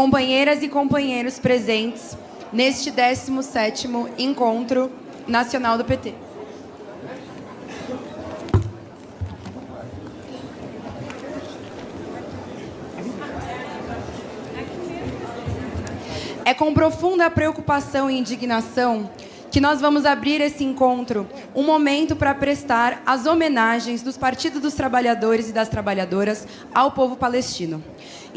companheiras e companheiros presentes neste 17º Encontro Nacional do PT. É com profunda preocupação e indignação que nós vamos abrir esse encontro, um momento para prestar as homenagens dos Partidos dos Trabalhadores e das Trabalhadoras ao povo palestino.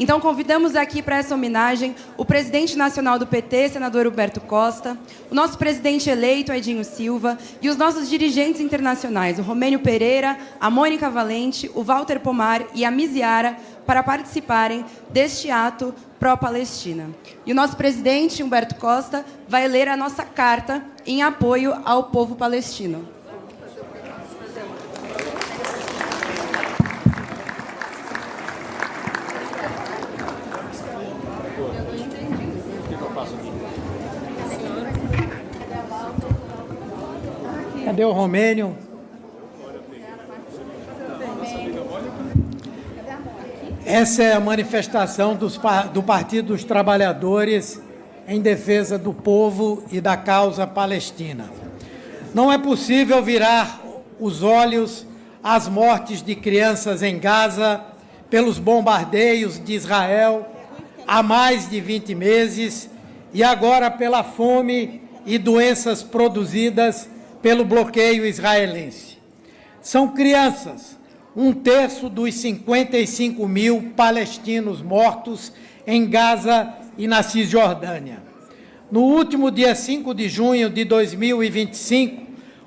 Então, convidamos aqui para essa homenagem o presidente nacional do PT, senador Humberto Costa, o nosso presidente eleito, Edinho Silva, e os nossos dirigentes internacionais, o Romênio Pereira, a Mônica Valente, o Walter Pomar e a Miziara, para participarem deste ato pró-Palestina. E o nosso presidente, Humberto Costa, vai ler a nossa carta em apoio ao povo palestino. Cadê o Romênio? Essa é a manifestação do Partido dos Trabalhadores em defesa do povo e da causa palestina. Não é possível virar os olhos às mortes de crianças em Gaza pelos bombardeios de Israel há mais de 20 meses e agora pela fome e doenças produzidas pelo bloqueio israelense. São crianças, um terço dos 55 mil palestinos mortos em Gaza e na Cisjordânia. No último dia 5 de junho de 2025,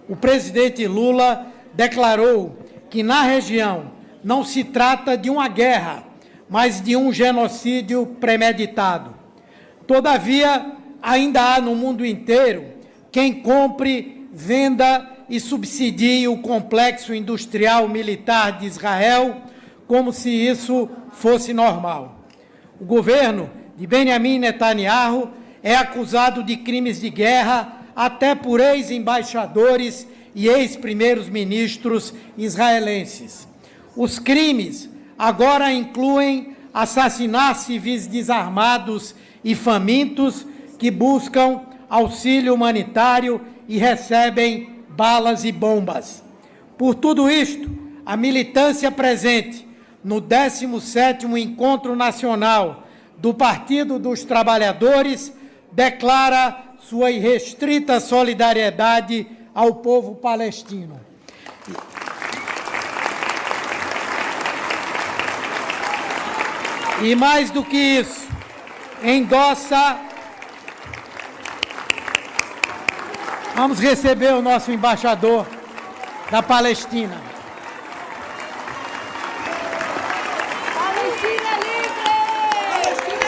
o presidente Lula declarou que na região não se trata de uma guerra, mas de um genocídio premeditado. Todavia, ainda há no mundo inteiro quem compre, venda e subsidie o complexo industrial militar de Israel como se isso fosse normal. O governo de Benjamin Netanyahu é acusado de crimes de guerra até por ex-embaixadores e ex-primeiros-ministros israelenses. Os crimes agora incluem assassinar civis desarmados e famintos que buscam auxílio humanitário e recebem balas e bombas. Por tudo isto, a militância presente no 17º Encontro Nacional do Partido dos Trabalhadores declara sua irrestrita solidariedade ao povo palestino. E mais do que isso, endossa... Vamos receber o nosso embaixador da Palestina. Palestina livre! Palestina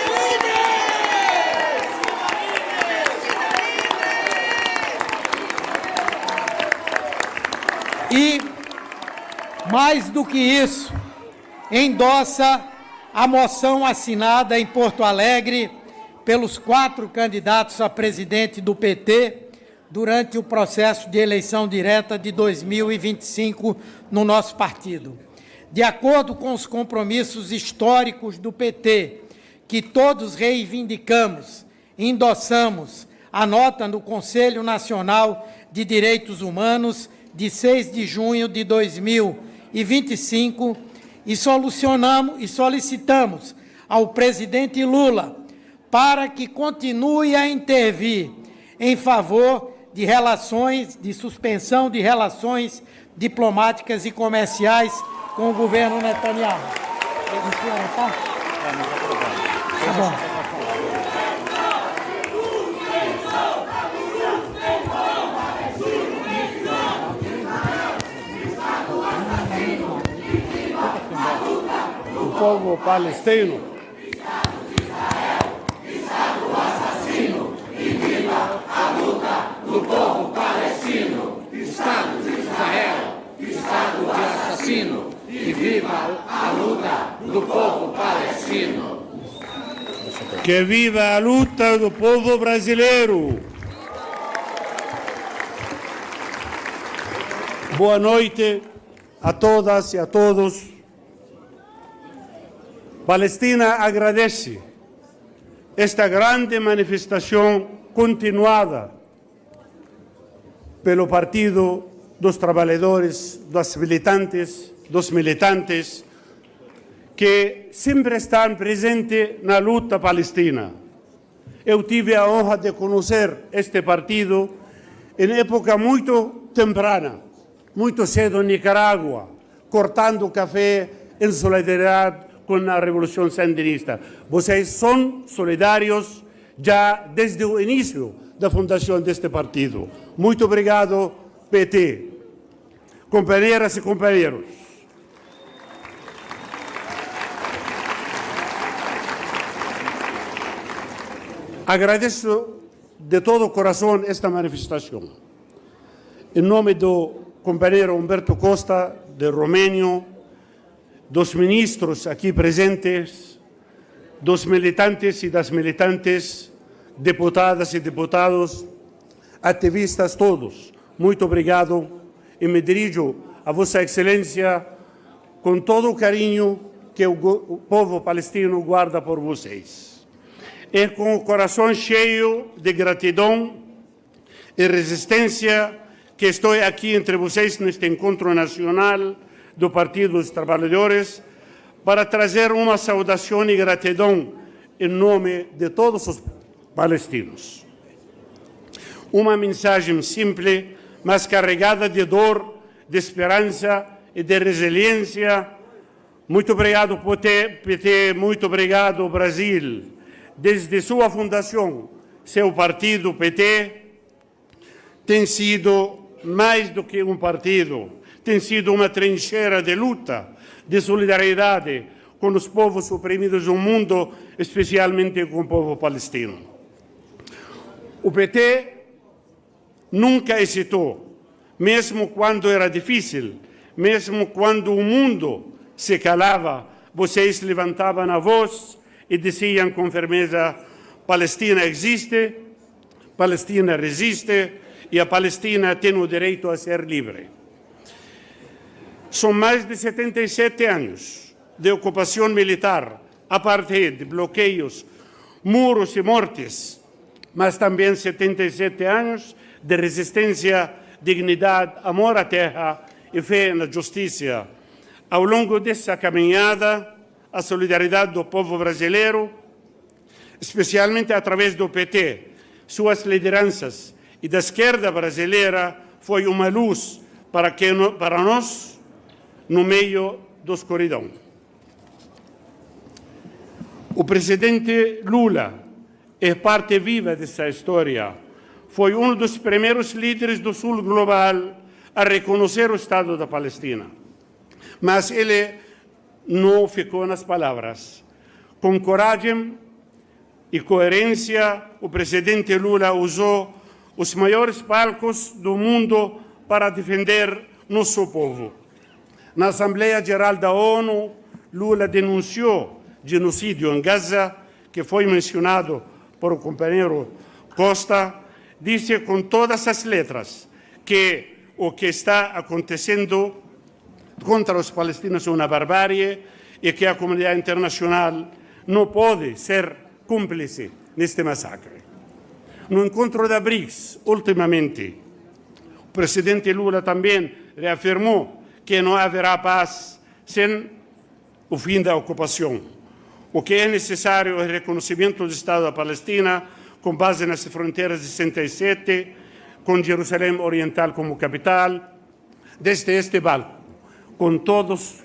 livre! E, mais do que isso, endossa a moção assinada em Porto Alegre pelos 4 candidatos a presidente do PT durante o processo de eleição direta de 2025 no nosso partido. De acordo com os compromissos históricos do PT, que todos reivindicamos, endossamos a nota no Conselho Nacional de Direitos Humanos de 6 de junho de 2025 e solicitamos ao presidente Lula para que continue a intervir em favor de suspensão de relações diplomáticas e comerciais com o governo Netanyahu. Tá bom. O povo palestino do povo palestino, Estado de Israel, Estado de assassino, e viva a luta do povo palestino. Que viva a luta do povo brasileiro. Boa noite a todas e a todos. Palestina agradece esta grande manifestação continuada pelo Partido dos Trabalhadores, dos militantes, que sempre estão presentes na luta palestina. Eu tive a honra de conhecer este partido em época muito temprana, muito cedo em Nicarágua, cortando café em solidariedade com a Revolução Sandinista. Vocês são solidários já desde o início da fundação deste partido. Muito obrigado, PT. Companheiras e companheiros. Agradeço de todo o coração esta manifestação. Em nome do companheiro Humberto Costa, de Romênio, dos ministros aqui presentes, dos militantes e das militantes, deputadas e deputados, ativistas todos, muito obrigado e me dirijo a Vossa Excelência com todo o carinho que o povo palestino guarda por vocês. É com o coração cheio de gratidão e resistência que estou aqui entre vocês neste encontro nacional do Partido dos Trabalhadores para trazer uma saudação e gratidão em nome de todos os palestinos. Uma mensagem simples, mas carregada de dor, de esperança e de resiliência. Muito obrigado, PT, muito obrigado, Brasil. Desde sua fundação, seu partido, PT, tem sido mais do que um partido, tem sido uma trincheira de luta, de solidariedade com os povos oprimidos do mundo, especialmente com o povo palestino. O PT nunca hesitou, mesmo quando era difícil, mesmo quando o mundo se calava, vocês levantavam a voz e diziam com firmeza: Palestina existe, Palestina resiste e a Palestina tem o direito a ser livre. São mais de 77 anos de ocupação militar, apartheid, bloqueios, muros e mortes, mas também 77 anos de resistência, dignidade, amor à terra e fé na justiça. Ao longo dessa caminhada, a solidariedade do povo brasileiro, especialmente através do PT, suas lideranças e da esquerda brasileira, foi uma luz para nós no meio da escuridão. O presidente Lula é parte viva dessa história. Foi um dos primeiros líderes do Sul global a reconhecer o Estado da Palestina. Mas ele não ficou nas palavras. Com coragem e coerência, o presidente Lula usou os maiores palcos do mundo para defender nosso povo. Na Assembleia Geral da ONU, Lula denunciou genocídio em Gaza, que foi mencionado por o companheiro Costa, disse com todas as letras que o que está acontecendo contra os palestinos é uma barbárie e que a comunidade internacional não pode ser cúmplice neste massacre. No encontro da BRICS, ultimamente, o presidente Lula também reafirmou que não haverá paz sem o fim da ocupação. O que é necessário é o reconhecimento do Estado da Palestina com base nas fronteiras de 67, com Jerusalém Oriental como capital, desde este palco, com todos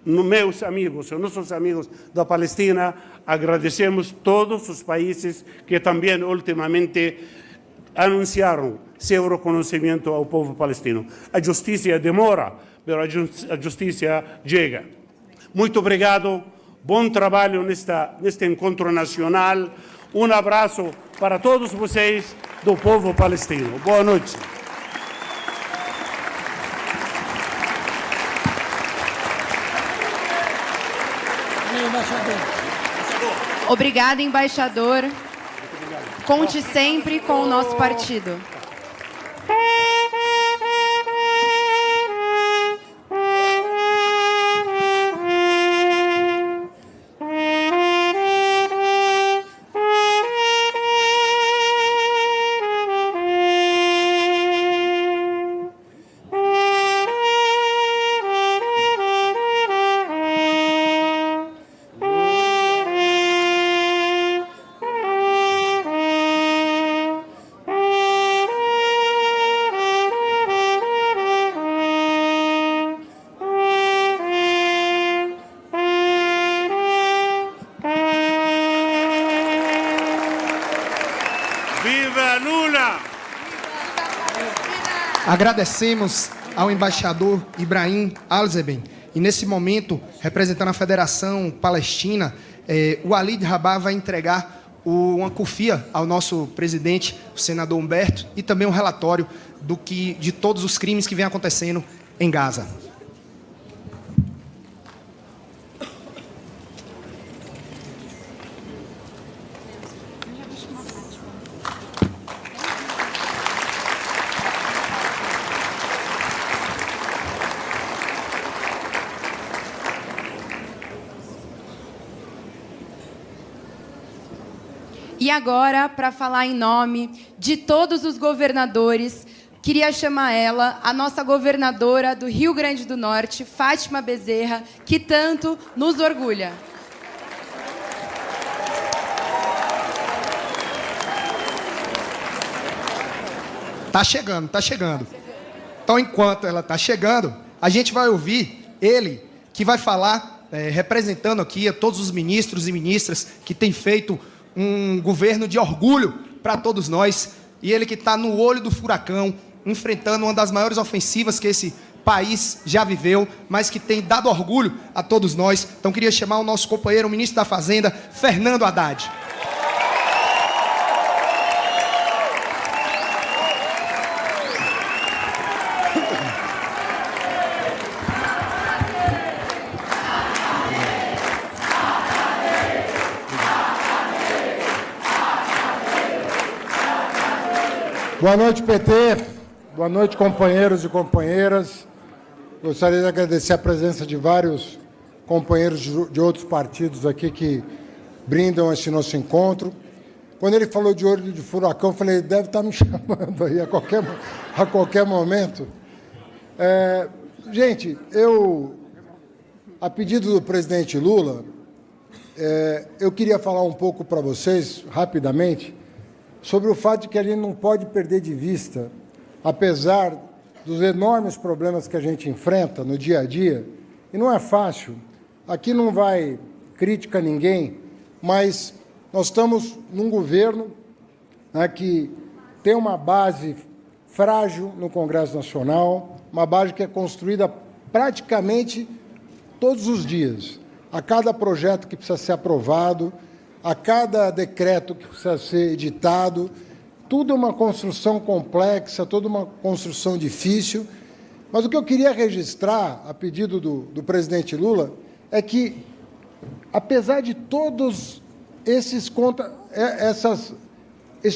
meus amigos, nossos amigos da Palestina, agradecemos todos os países que também ultimamente anunciaram seu reconhecimento ao povo palestino. A justiça demora, mas a justiça chega. Muito obrigado, bom trabalho neste encontro nacional. Um abraço para todos vocês do povo palestino. Boa noite. Obrigada, embaixador. Conte sempre com o nosso partido. Agradecemos ao embaixador Ibrahim Alzeben e, nesse momento, representando a Federação Palestina, o Walid Rabah vai entregar uma cufia ao nosso presidente, o senador Humberto, e também um relatório de todos os crimes que vêm acontecendo em Gaza. E agora, para falar em nome de todos os governadores, queria chamar ela, a nossa governadora do Rio Grande do Norte, Fátima Bezerra, que tanto nos orgulha. Tá chegando. Então, enquanto ela tá chegando, a gente vai ouvir ele, que vai falar, representando aqui a todos os ministros e ministras que têm feito um governo de orgulho para todos nós, e ele que está no olho do furacão, enfrentando uma das maiores ofensivas que esse país já viveu, mas que tem dado orgulho a todos nós. Então, queria chamar o nosso companheiro, o ministro da Fazenda, Fernando Haddad. Boa noite, PT. Boa noite, companheiros e companheiras. Gostaria de agradecer a presença de vários companheiros de outros partidos aqui que brindam esse nosso encontro. Quando ele falou de olho de furacão, eu falei, ele deve estar me chamando aí a qualquer momento. Gente, a pedido do presidente Lula, eu queria falar um pouco para vocês, rapidamente, sobre o fato de que a gente não pode perder de vista, apesar dos enormes problemas que a gente enfrenta no dia a dia, e não é fácil, aqui não vai crítica a ninguém, mas nós estamos num governo, né, que tem uma base frágil no Congresso Nacional, uma base que é construída praticamente todos os dias, a cada projeto que precisa ser aprovado, a cada decreto que precisa ser editado, tudo é uma construção complexa, toda uma construção difícil. Mas o que eu queria registrar, a pedido do presidente Lula, é que, apesar de todos esses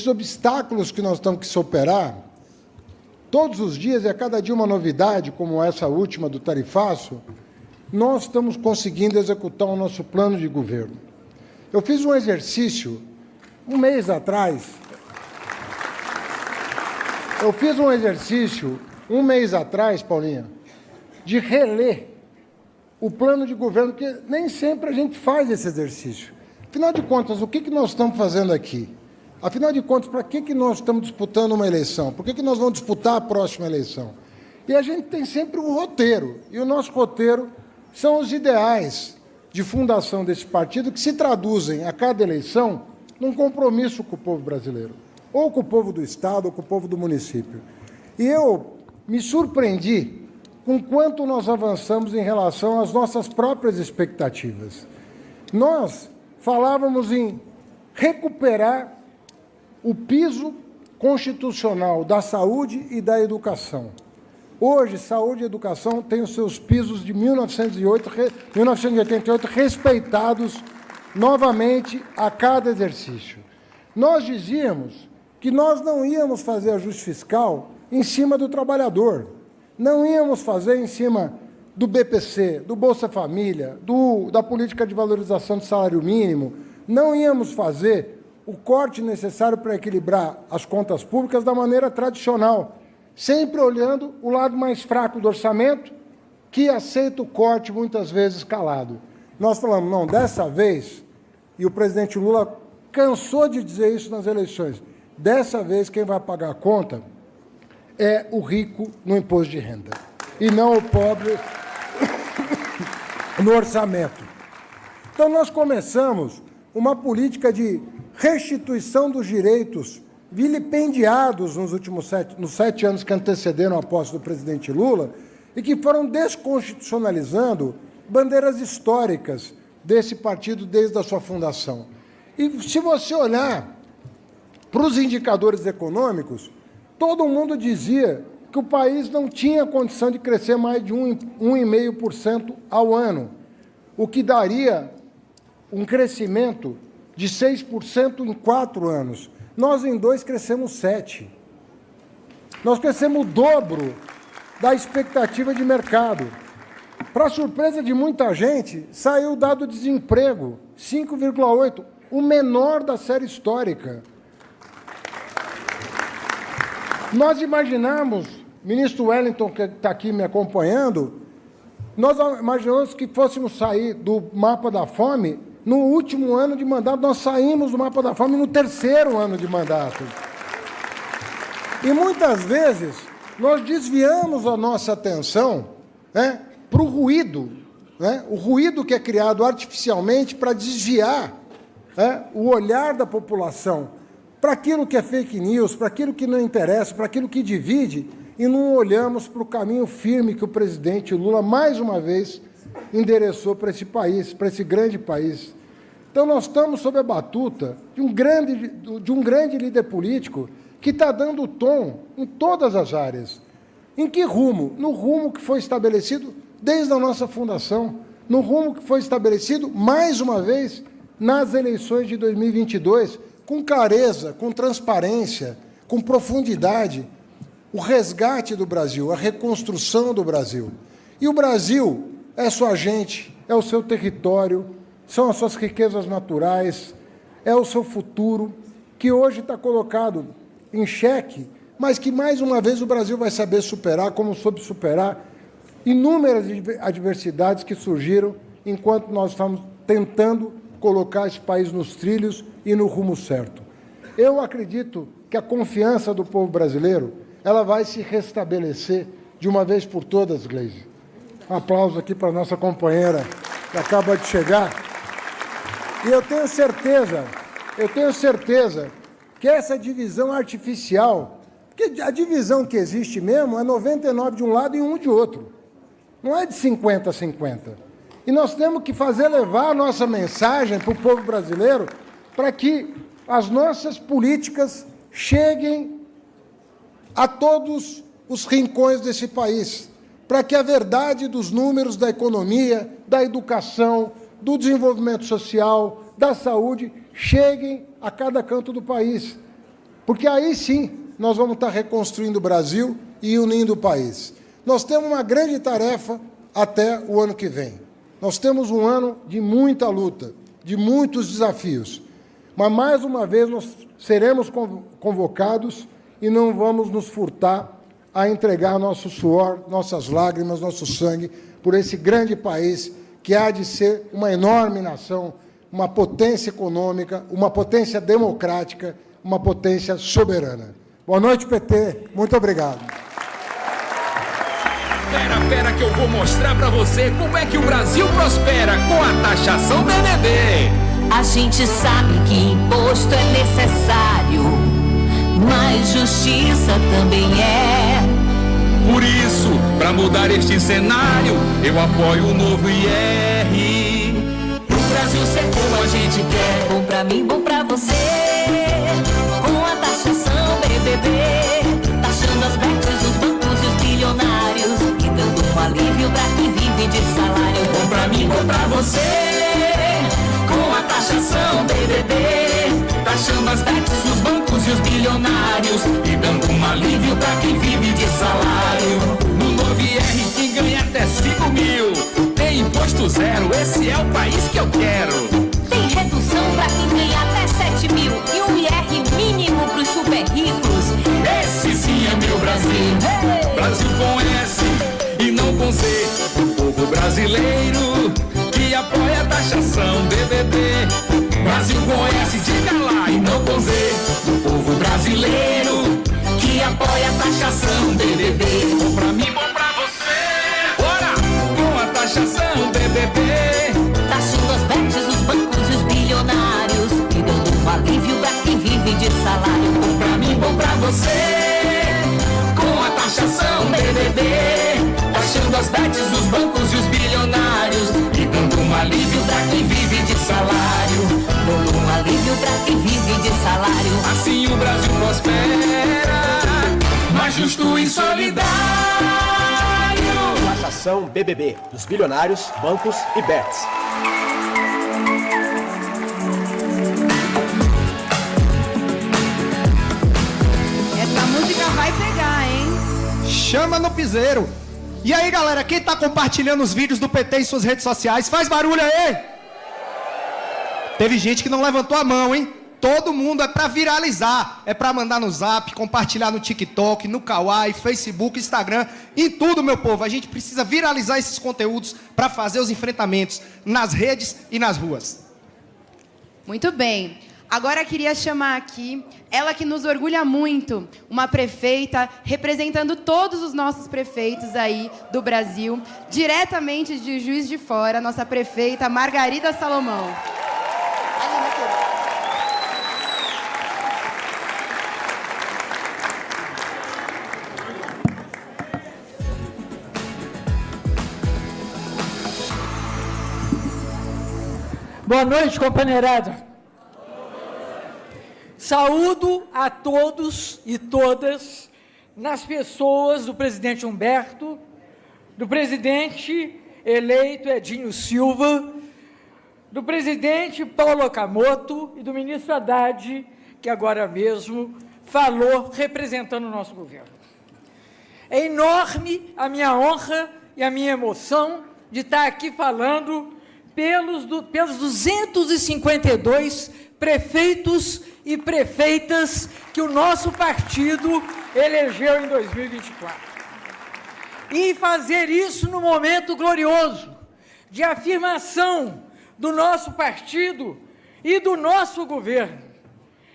obstáculos que nós temos que superar, todos os dias, e a cada dia uma novidade, como essa última do tarifaço, nós estamos conseguindo executar o nosso plano de governo. Eu fiz um exercício, um mês atrás, Paulinha, de reler o plano de governo, porque nem sempre a gente faz esse exercício. Afinal de contas, o que nós estamos fazendo aqui? Afinal de contas, para que nós estamos disputando uma eleição? Por que nós vamos disputar a próxima eleição? E a gente tem sempre um roteiro, e o nosso roteiro são os ideais de fundação desse partido que se traduzem a cada eleição num compromisso com o povo brasileiro, ou com o povo do Estado, ou com o povo do município. E eu me surpreendi com quanto nós avançamos em relação às nossas próprias expectativas. Nós falávamos em recuperar o piso constitucional da saúde e da educação. Hoje, saúde e educação têm os seus pisos de 1988 respeitados novamente a cada exercício. Nós dizíamos que nós não íamos fazer ajuste fiscal em cima do trabalhador, não íamos fazer em cima do BPC, do Bolsa Família, da política de valorização do salário mínimo, não íamos fazer o corte necessário para equilibrar as contas públicas da maneira tradicional, sempre olhando o lado mais fraco do orçamento, que aceita o corte muitas vezes calado. Nós falamos, não, dessa vez, e o presidente Lula cansou de dizer isso nas eleições, dessa vez quem vai pagar a conta é o rico no imposto de renda, e não o pobre no orçamento. Então, nós começamos uma política de restituição dos direitos vilipendiados nos 7 anos que antecederam a posse do presidente Lula e que foram desconstitucionalizando bandeiras históricas desse partido desde a sua fundação. E se você olhar para os indicadores econômicos, todo mundo dizia que o país não tinha condição de crescer mais de 1,5% ao ano, o que daria um crescimento de 6% em 4 anos. Nós, em 2, crescemos 7%. Nós crescemos o dobro da expectativa de mercado. Para surpresa de muita gente, saiu o dado de desemprego, 5,8%, o menor da série histórica. Nós imaginamos, ministro Wellington, que está aqui me acompanhando, nós imaginamos que fôssemos sair do mapa da fome no último ano de mandato. Nós saímos do mapa da fome no 3º ano de mandato. E muitas vezes nós desviamos a nossa atenção, para o ruído, o ruído que é criado artificialmente para desviar o olhar da população para aquilo que é fake news, para aquilo que não interessa, para aquilo que divide, e não olhamos para o caminho firme que o presidente Lula, mais uma vez, endereçou para esse país, para esse grande país. Então, nós estamos sob a batuta de um grande líder político que está dando o tom em todas as áreas. Em que rumo? No rumo que foi estabelecido desde a nossa fundação, no rumo que foi estabelecido, mais uma vez, nas eleições de 2022, com clareza, com transparência, com profundidade, o resgate do Brasil, a reconstrução do Brasil. E o Brasil é sua gente, é o seu território, são as suas riquezas naturais, é o seu futuro, que hoje está colocado em xeque, mas que, mais uma vez, o Brasil vai saber superar, como soube superar inúmeras adversidades que surgiram enquanto nós estamos tentando colocar esse país nos trilhos e no rumo certo. Eu acredito que a confiança do povo brasileiro ela vai se restabelecer de uma vez por todas, Gleisi. Um aplauso aqui para a nossa companheira que acaba de chegar. E eu tenho certeza que essa divisão artificial, porque a divisão que existe mesmo é 99 de um lado e 1 de outro. Não é de 50 a 50. E nós temos que fazer levar a nossa mensagem para o povo brasileiro para que as nossas políticas cheguem a todos os rincões desse país, para que a verdade dos números da economia, da educação, do desenvolvimento social, da saúde, cheguem a cada canto do país. Porque aí sim nós vamos estar reconstruindo o Brasil e unindo o país. Nós temos uma grande tarefa até o ano que vem. Nós temos um ano de muita luta, de muitos desafios. Mas, mais uma vez, nós seremos convocados e não vamos nos furtar a entregar nosso suor, nossas lágrimas, nosso sangue por esse grande país que há de ser uma enorme nação, uma potência econômica, uma potência democrática, uma potência soberana. Boa noite, PT. Muito obrigado. Pera que eu vou mostrar pra você como é que o Brasil prospera com a taxação BBB. A gente sabe que imposto é necessário, mas justiça também é. Por isso, pra mudar este cenário, eu apoio o novo IR. Pro Brasil ser como a gente quer. Bom pra mim, bom pra você. Com a taxação BBB, taxando as bets, os bancos e os bilionários, e dando um alívio pra quem vive de salário. Bom pra mim, bom pra você. Com a taxação BBB, taxando as bets, os bancos e os bilionários, e dando um alívio pra quem vive de salário. No novo IR, quem ganha até 5 mil tem imposto zero, esse é o país que eu quero. Tem redução pra quem ganha até 7 mil e um IR mínimo pros super ricos. Esse sim é meu Brasil. Hey! Brasil com S e não com Z. O povo brasileiro que apoia a taxação BBB. Brasil com S, diga lá, e não com Z. O povo brasileiro que apoia a taxação BBB. Bom pra mim, bom pra você. Bora! Com a taxação BBB. Taxando as bets, os bancos e os bilionários, e dando um alívio pra quem vive de salário. Bom pra mim, você. Com a taxação BBB, taxando as bets, os bancos e os bilionários, e dando um alívio pra quem vive de salário. Dando um alívio pra quem vive de salário. Assim o Brasil prospera, mais justo e solidário. Taxação BBB, dos bilionários, bancos e bets. Essa música vai pegar, hein? Chama no piseiro. E aí, galera, quem tá compartilhando os vídeos do PT em suas redes sociais, faz barulho aí! Teve gente que não levantou a mão, hein? Todo mundo é pra viralizar, é pra mandar no Zap, compartilhar no TikTok, no Kawaii, Facebook, Instagram, em tudo, meu povo. A gente precisa viralizar esses conteúdos pra fazer os enfrentamentos nas redes e nas ruas. Muito bem. Agora queria chamar aqui, ela que nos orgulha muito, uma prefeita representando todos os nossos prefeitos aí do Brasil, diretamente de Juiz de Fora, nossa prefeita Margarida Salomão. Boa noite, companheirada. Saúdo a todos e todas nas pessoas do presidente Humberto, do presidente eleito Edinho Silva, do presidente Paulo Okamoto e do ministro Haddad, que agora mesmo falou representando o nosso governo. É enorme a minha honra e a minha emoção de estar aqui falando pelos 252 prefeitos e prefeitas que o nosso partido elegeu em 2024. E fazer isso no momento glorioso de afirmação do nosso partido e do nosso governo,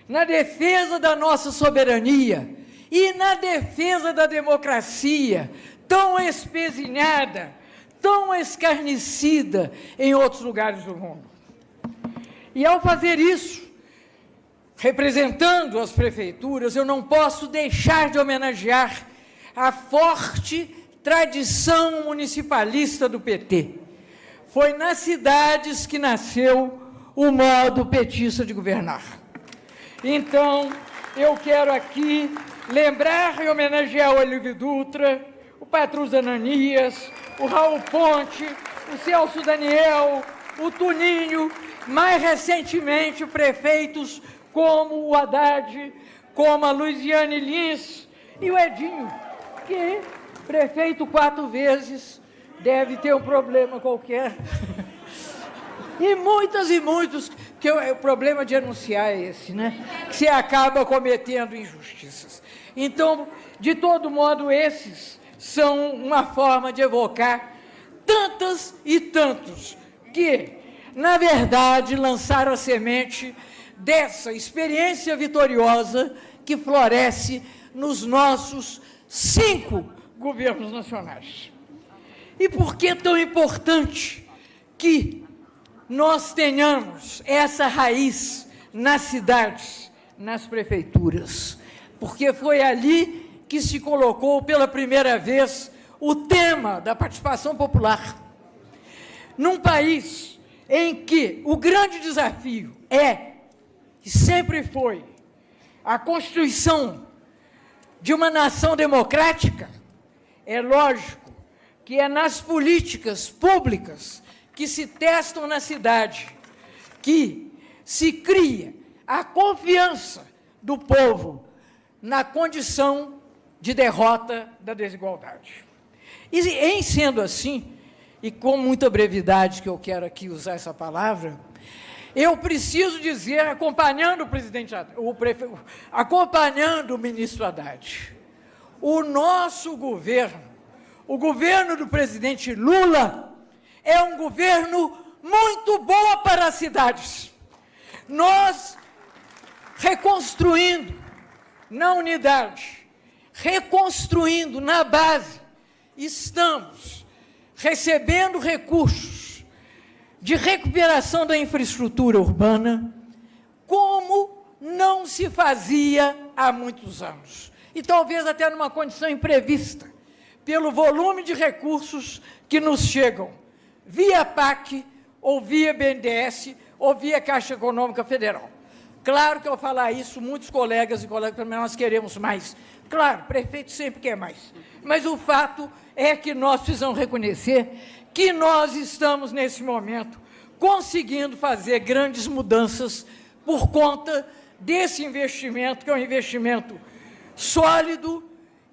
na defesa da nossa soberania e na defesa da democracia, tão espezinhada, tão escarnecida em outros lugares do mundo. E ao fazer isso, representando as prefeituras, eu não posso deixar de homenagear a forte tradição municipalista do PT. Foi nas cidades que nasceu o modo petista de governar. Então, eu quero aqui lembrar e homenagear o Olívio Dutra, o Patrus Ananias, o Raul Ponte, o Celso Daniel, o Tuninho, mais recentemente prefeitos como o Haddad, como a Luiziane Lins e o Edinho, que, prefeito 4 vezes, deve ter um problema qualquer. E muitos, que o problema de anunciar é esse, né? Que você acaba cometendo injustiças. Então, de todo modo, esses são uma forma de evocar tantas e tantos que, na verdade, lançaram a semente dessa experiência vitoriosa que floresce nos nossos 5 governos nacionais. E por que é tão importante que nós tenhamos essa raiz nas cidades, nas prefeituras? Porque foi ali que se colocou pela primeira vez o tema da participação popular. Num país em que o grande desafio é, e sempre foi, a constituição de uma nação democrática, é lógico que é nas políticas públicas que se testam na cidade, que se cria a confiança do povo na condição de derrota da desigualdade. E em sendo assim, e com muita brevidade que eu quero aqui usar essa palavra, eu preciso dizer, acompanhando o presidente, acompanhando o ministro Haddad, o nosso governo, o governo do presidente Lula, é um governo muito bom para as cidades. Nós, reconstruindo na unidade, reconstruindo na base, estamos recebendo recursos de recuperação da infraestrutura urbana, como não se fazia há muitos anos. E talvez até numa condição imprevista, pelo volume de recursos que nos chegam via PAC, ou via BNDES, ou via Caixa Econômica Federal. Claro que ao falar isso, muitos colegas e colegas também, nós queremos mais. Claro, prefeito sempre quer mais. Mas o fato é que nós precisamos reconhecer que nós estamos, nesse momento, conseguindo fazer grandes mudanças por conta desse investimento, que é um investimento sólido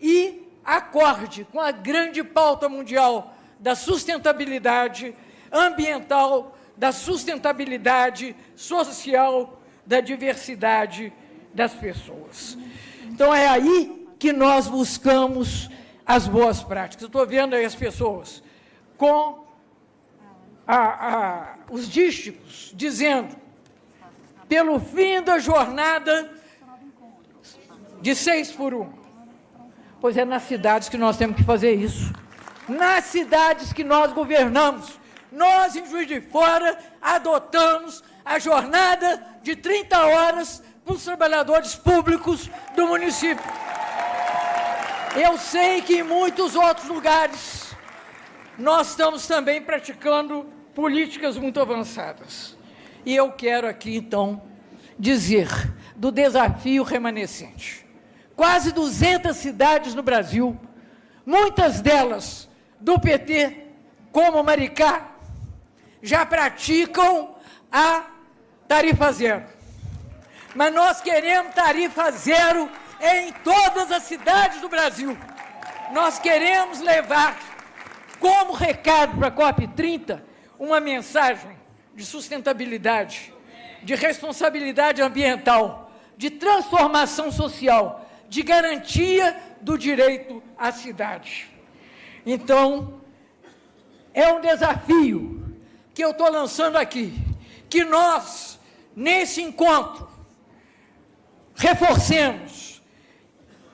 e acorde com a grande pauta mundial da sustentabilidade ambiental, da sustentabilidade social, da diversidade das pessoas. Então, é aí que nós buscamos as boas práticas. Eu estou vendo aí as pessoas com os dísticos dizendo, pelo fim da jornada de 6 por 1. Pois é nas cidades que nós temos que fazer isso. Nas cidades que nós governamos. Nós, em Juiz de Fora, adotamos a jornada de 30 horas para os trabalhadores públicos do município. Eu sei que em muitos outros lugares nós estamos também praticando políticas muito avançadas. E eu quero aqui, então, dizer do desafio remanescente. Quase 200 cidades no Brasil, muitas delas do PT, como Maricá, já praticam a tarifa zero. Mas nós queremos tarifa zero em todas as cidades do Brasil. Nós queremos levar como recado para a COP30 uma mensagem de sustentabilidade, de responsabilidade ambiental, de transformação social, de garantia do direito à cidade. Então, é um desafio que eu estou lançando aqui, que nós, nesse encontro, reforcemos,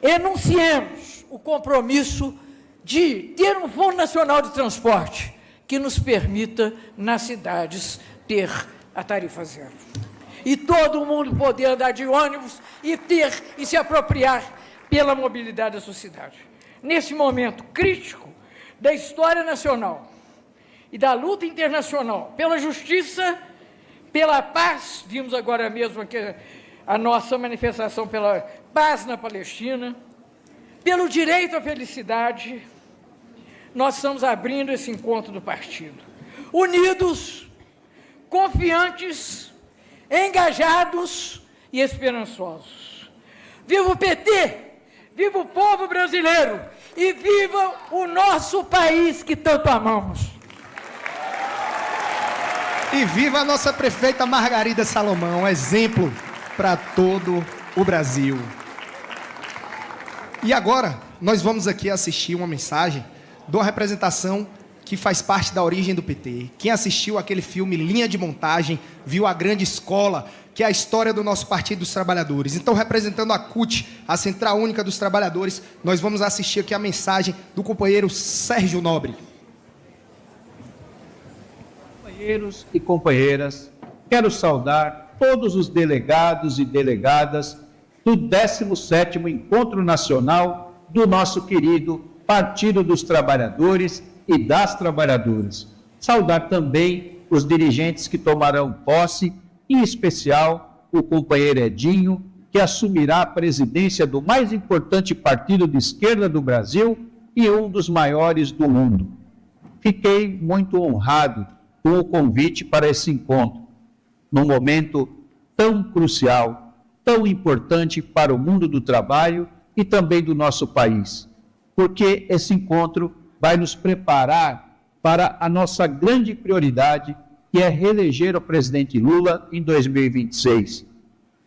enunciemos o compromisso de ter um Fundo Nacional de Transporte que nos permita, nas cidades, ter a tarifa zero. E todo mundo poder andar de ônibus e ter e se apropriar pela mobilidade da sociedade. Nesse momento crítico da história nacional e da luta internacional pela justiça, pela paz, vimos agora mesmo aqui a nossa manifestação pela paz na Palestina, pelo direito à felicidade, nós estamos abrindo esse encontro do partido. Unidos, confiantes, engajados e esperançosos. Viva o PT! Viva o povo brasileiro! E viva o nosso país que tanto amamos! E viva a nossa prefeita Margarida Salomão, exemplo para todo o Brasil. E agora, nós vamos aqui assistir uma mensagem de uma representação que faz parte da origem do PT. Quem assistiu aquele filme Linha de Montagem, viu a grande escola, que é a história do nosso Partido dos Trabalhadores. Então, representando a CUT, a Central Única dos Trabalhadores, nós vamos assistir aqui a mensagem do companheiro Sérgio Nobre. Companheiros e companheiras, quero saudar todos os delegados e delegadas do 17º Encontro Nacional do nosso querido Partido dos Trabalhadores e das Trabalhadoras. Saudar também os dirigentes que tomarão posse, em especial o companheiro Edinho, que assumirá a presidência do mais importante partido de esquerda do Brasil e um dos maiores do mundo. Fiquei muito honrado com o convite para esse encontro, num momento tão crucial, tão importante para o mundo do trabalho e também do nosso país, porque esse encontro vai nos preparar para a nossa grande prioridade, que é reeleger o presidente Lula em 2026.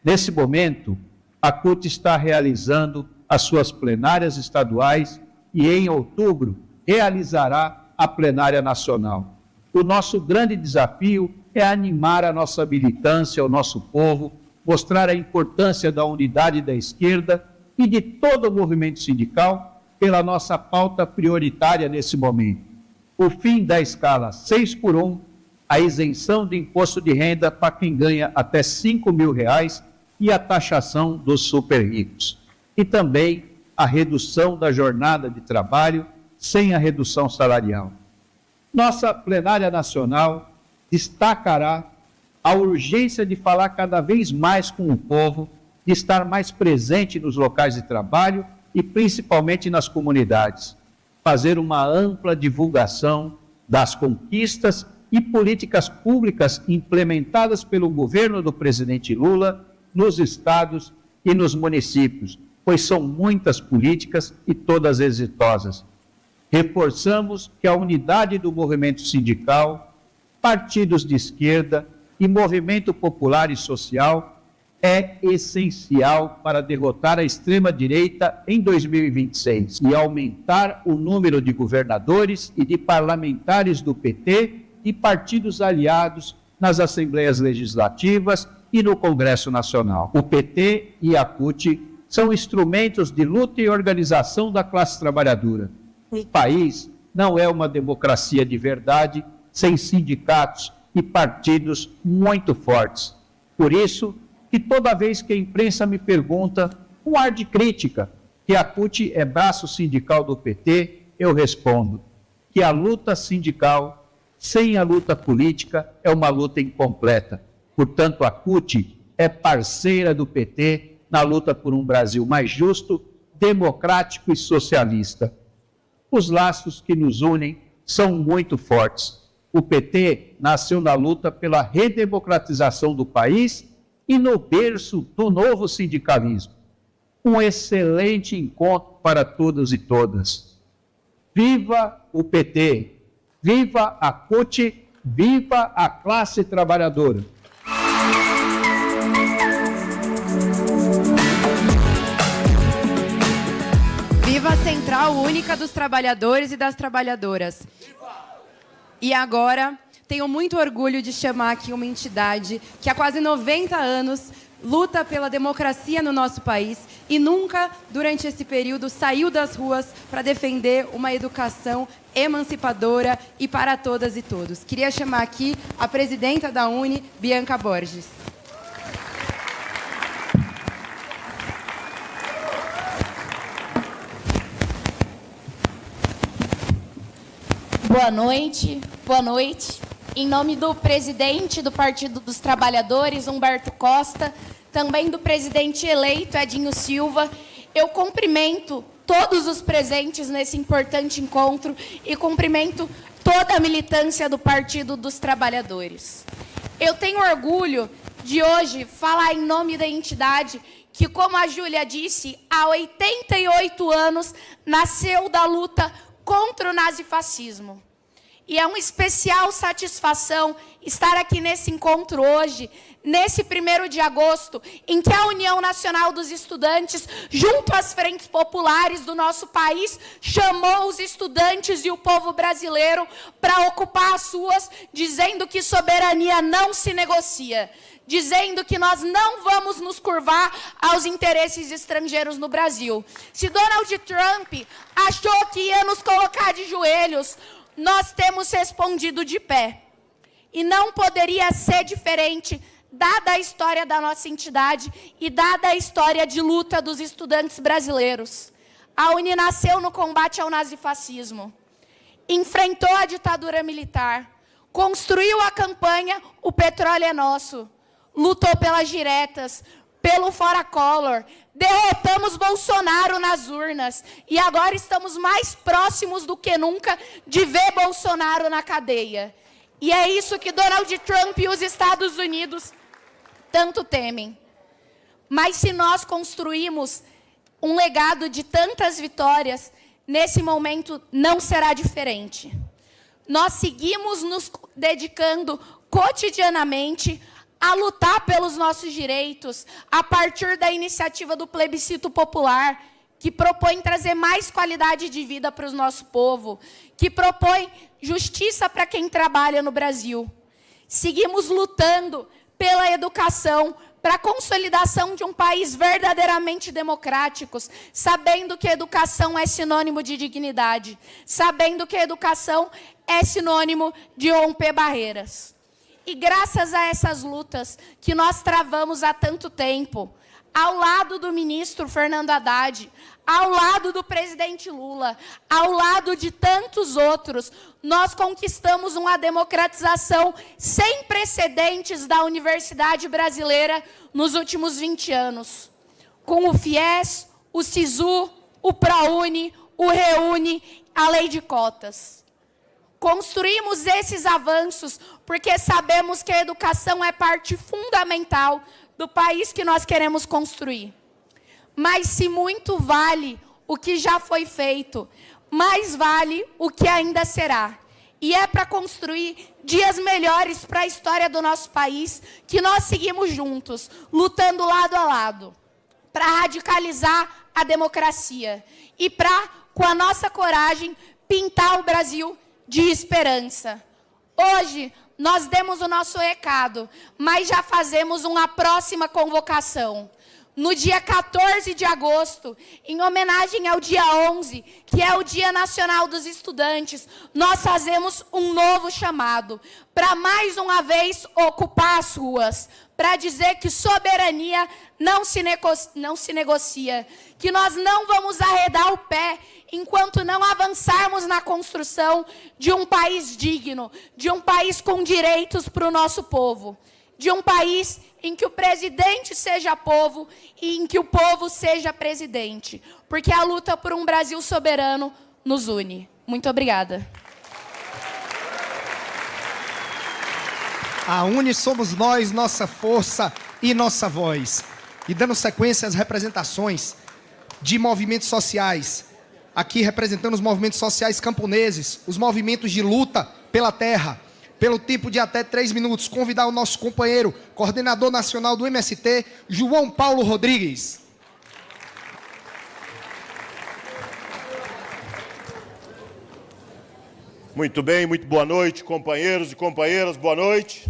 Nesse momento, a CUT está realizando as suas plenárias estaduais e, em outubro, realizará a plenária nacional. O nosso grande desafio é animar a nossa militância, o nosso povo, mostrar a importância da unidade da esquerda e de todo o movimento sindical pela nossa pauta prioritária nesse momento. O fim da escala 6 por 1, a isenção de imposto de renda para quem ganha até R$ 5.000 e a taxação dos super ricos. E também a redução da jornada de trabalho sem a redução salarial. Nossa plenária nacional destacará a urgência de falar cada vez mais com o povo, de estar mais presente nos locais de trabalho e principalmente nas comunidades. Fazer uma ampla divulgação das conquistas e políticas públicas implementadas pelo governo do presidente Lula nos estados e nos municípios, pois são muitas políticas e todas exitosas. Reforçamos que a unidade do movimento sindical, partidos de esquerda e movimento popular e social é essencial para derrotar a extrema-direita em 2026 e aumentar o número de governadores e de parlamentares do PT e partidos aliados nas assembleias legislativas e no Congresso Nacional. O PT e a CUT são instrumentos de luta e organização da classe trabalhadora. O país não é uma democracia de verdade sem sindicatos e partidos muito fortes. Por isso, que toda vez que a imprensa me pergunta, com ar de crítica, que a CUT é braço sindical do PT, eu respondo que a luta sindical, sem a luta política, é uma luta incompleta. Portanto, a CUT é parceira do PT na luta por um Brasil mais justo, democrático e socialista. Os laços que nos unem são muito fortes. O PT nasceu na luta pela redemocratização do país e no berço do novo sindicalismo. Um excelente encontro para todos e todas. Viva o PT! Viva a CUT! Viva a classe trabalhadora! Viva a Central Única dos Trabalhadores e das Trabalhadoras! E agora, tenho muito orgulho de chamar aqui uma entidade que há quase 90 anos luta pela democracia no nosso país e nunca, durante esse período, saiu das ruas para defender uma educação emancipadora e para todas e todos. Queria chamar aqui a presidenta da UNE, Bianca Borges. Boa noite, boa noite. Em nome do presidente do Partido dos Trabalhadores, Humberto Costa, também do presidente eleito, Edinho Silva, eu cumprimento todos os presentes nesse importante encontro e cumprimento toda a militância do Partido dos Trabalhadores. Eu tenho orgulho de hoje falar em nome da entidade que, como a Júlia disse, há 88 anos nasceu da luta contra o nazifascismo. E é uma especial satisfação estar aqui nesse encontro hoje, nesse 1º de agosto, em que a União Nacional dos Estudantes, junto às frentes populares do nosso país, chamou os estudantes e o povo brasileiro para ocupar as ruas, dizendo que soberania não se negocia, dizendo que nós não vamos nos curvar aos interesses estrangeiros no Brasil. Se Donald Trump achou que ia nos colocar de joelhos, nós temos respondido de pé. E não poderia ser diferente, dada a história da nossa entidade e dada a história de luta dos estudantes brasileiros. A UNE nasceu no combate ao nazifascismo, enfrentou a ditadura militar, construiu a campanha O Petróleo é Nosso, lutou pelas diretas, pelo Fora Collor, derrotamos Bolsonaro nas urnas e agora estamos mais próximos do que nunca de ver Bolsonaro na cadeia. E é isso que Donald Trump e os Estados Unidos tanto temem. Mas se nós construímos um legado de tantas vitórias, nesse momento não será diferente. Nós seguimos nos dedicando cotidianamente a lutar pelos nossos direitos, a partir da iniciativa do plebiscito popular, que propõe trazer mais qualidade de vida para o nosso povo, que propõe justiça para quem trabalha no Brasil. Seguimos lutando pela educação, para a consolidação de um país verdadeiramente democrático, sabendo que educação é sinônimo de dignidade, sabendo que educação é sinônimo de romper barreiras. E graças a essas lutas que nós travamos há tanto tempo, ao lado do ministro Fernando Haddad, ao lado do presidente Lula, ao lado de tantos outros, nós conquistamos uma democratização sem precedentes da universidade brasileira nos últimos 20 anos. Com o FIES, o SISU, o ProUni, o REUNI, a lei de cotas. Construímos esses avanços porque sabemos que a educação é parte fundamental do país que nós queremos construir. Mas se muito vale o que já foi feito, mais vale o que ainda será. E é para construir dias melhores para a história do nosso país que nós seguimos juntos, lutando lado a lado, para radicalizar a democracia e para, com a nossa coragem, pintar o Brasil de esperança. Hoje, nós demos o nosso recado, mas já fazemos uma próxima convocação. No dia 14 de agosto, em homenagem ao dia 11, que é o Dia Nacional dos Estudantes, nós fazemos um novo chamado para mais uma vez ocupar as ruas, para dizer que soberania não se negocia, que nós não vamos arredar o pé enquanto não avançarmos na construção de um país digno, de um país com direitos para o nosso povo, de um país em que o presidente seja povo e em que o povo seja presidente, porque a luta por um Brasil soberano nos une. Muito obrigada. A UNE somos nós, nossa força e nossa voz. E dando sequência às representações de movimentos sociais, aqui representando os movimentos sociais camponeses, os movimentos de luta pela terra, pelo tempo de até 3 minutos, convidar o nosso companheiro, coordenador nacional do MST, João Paulo Rodrigues. Muito bem, muito boa noite, companheiros e companheiras, boa noite.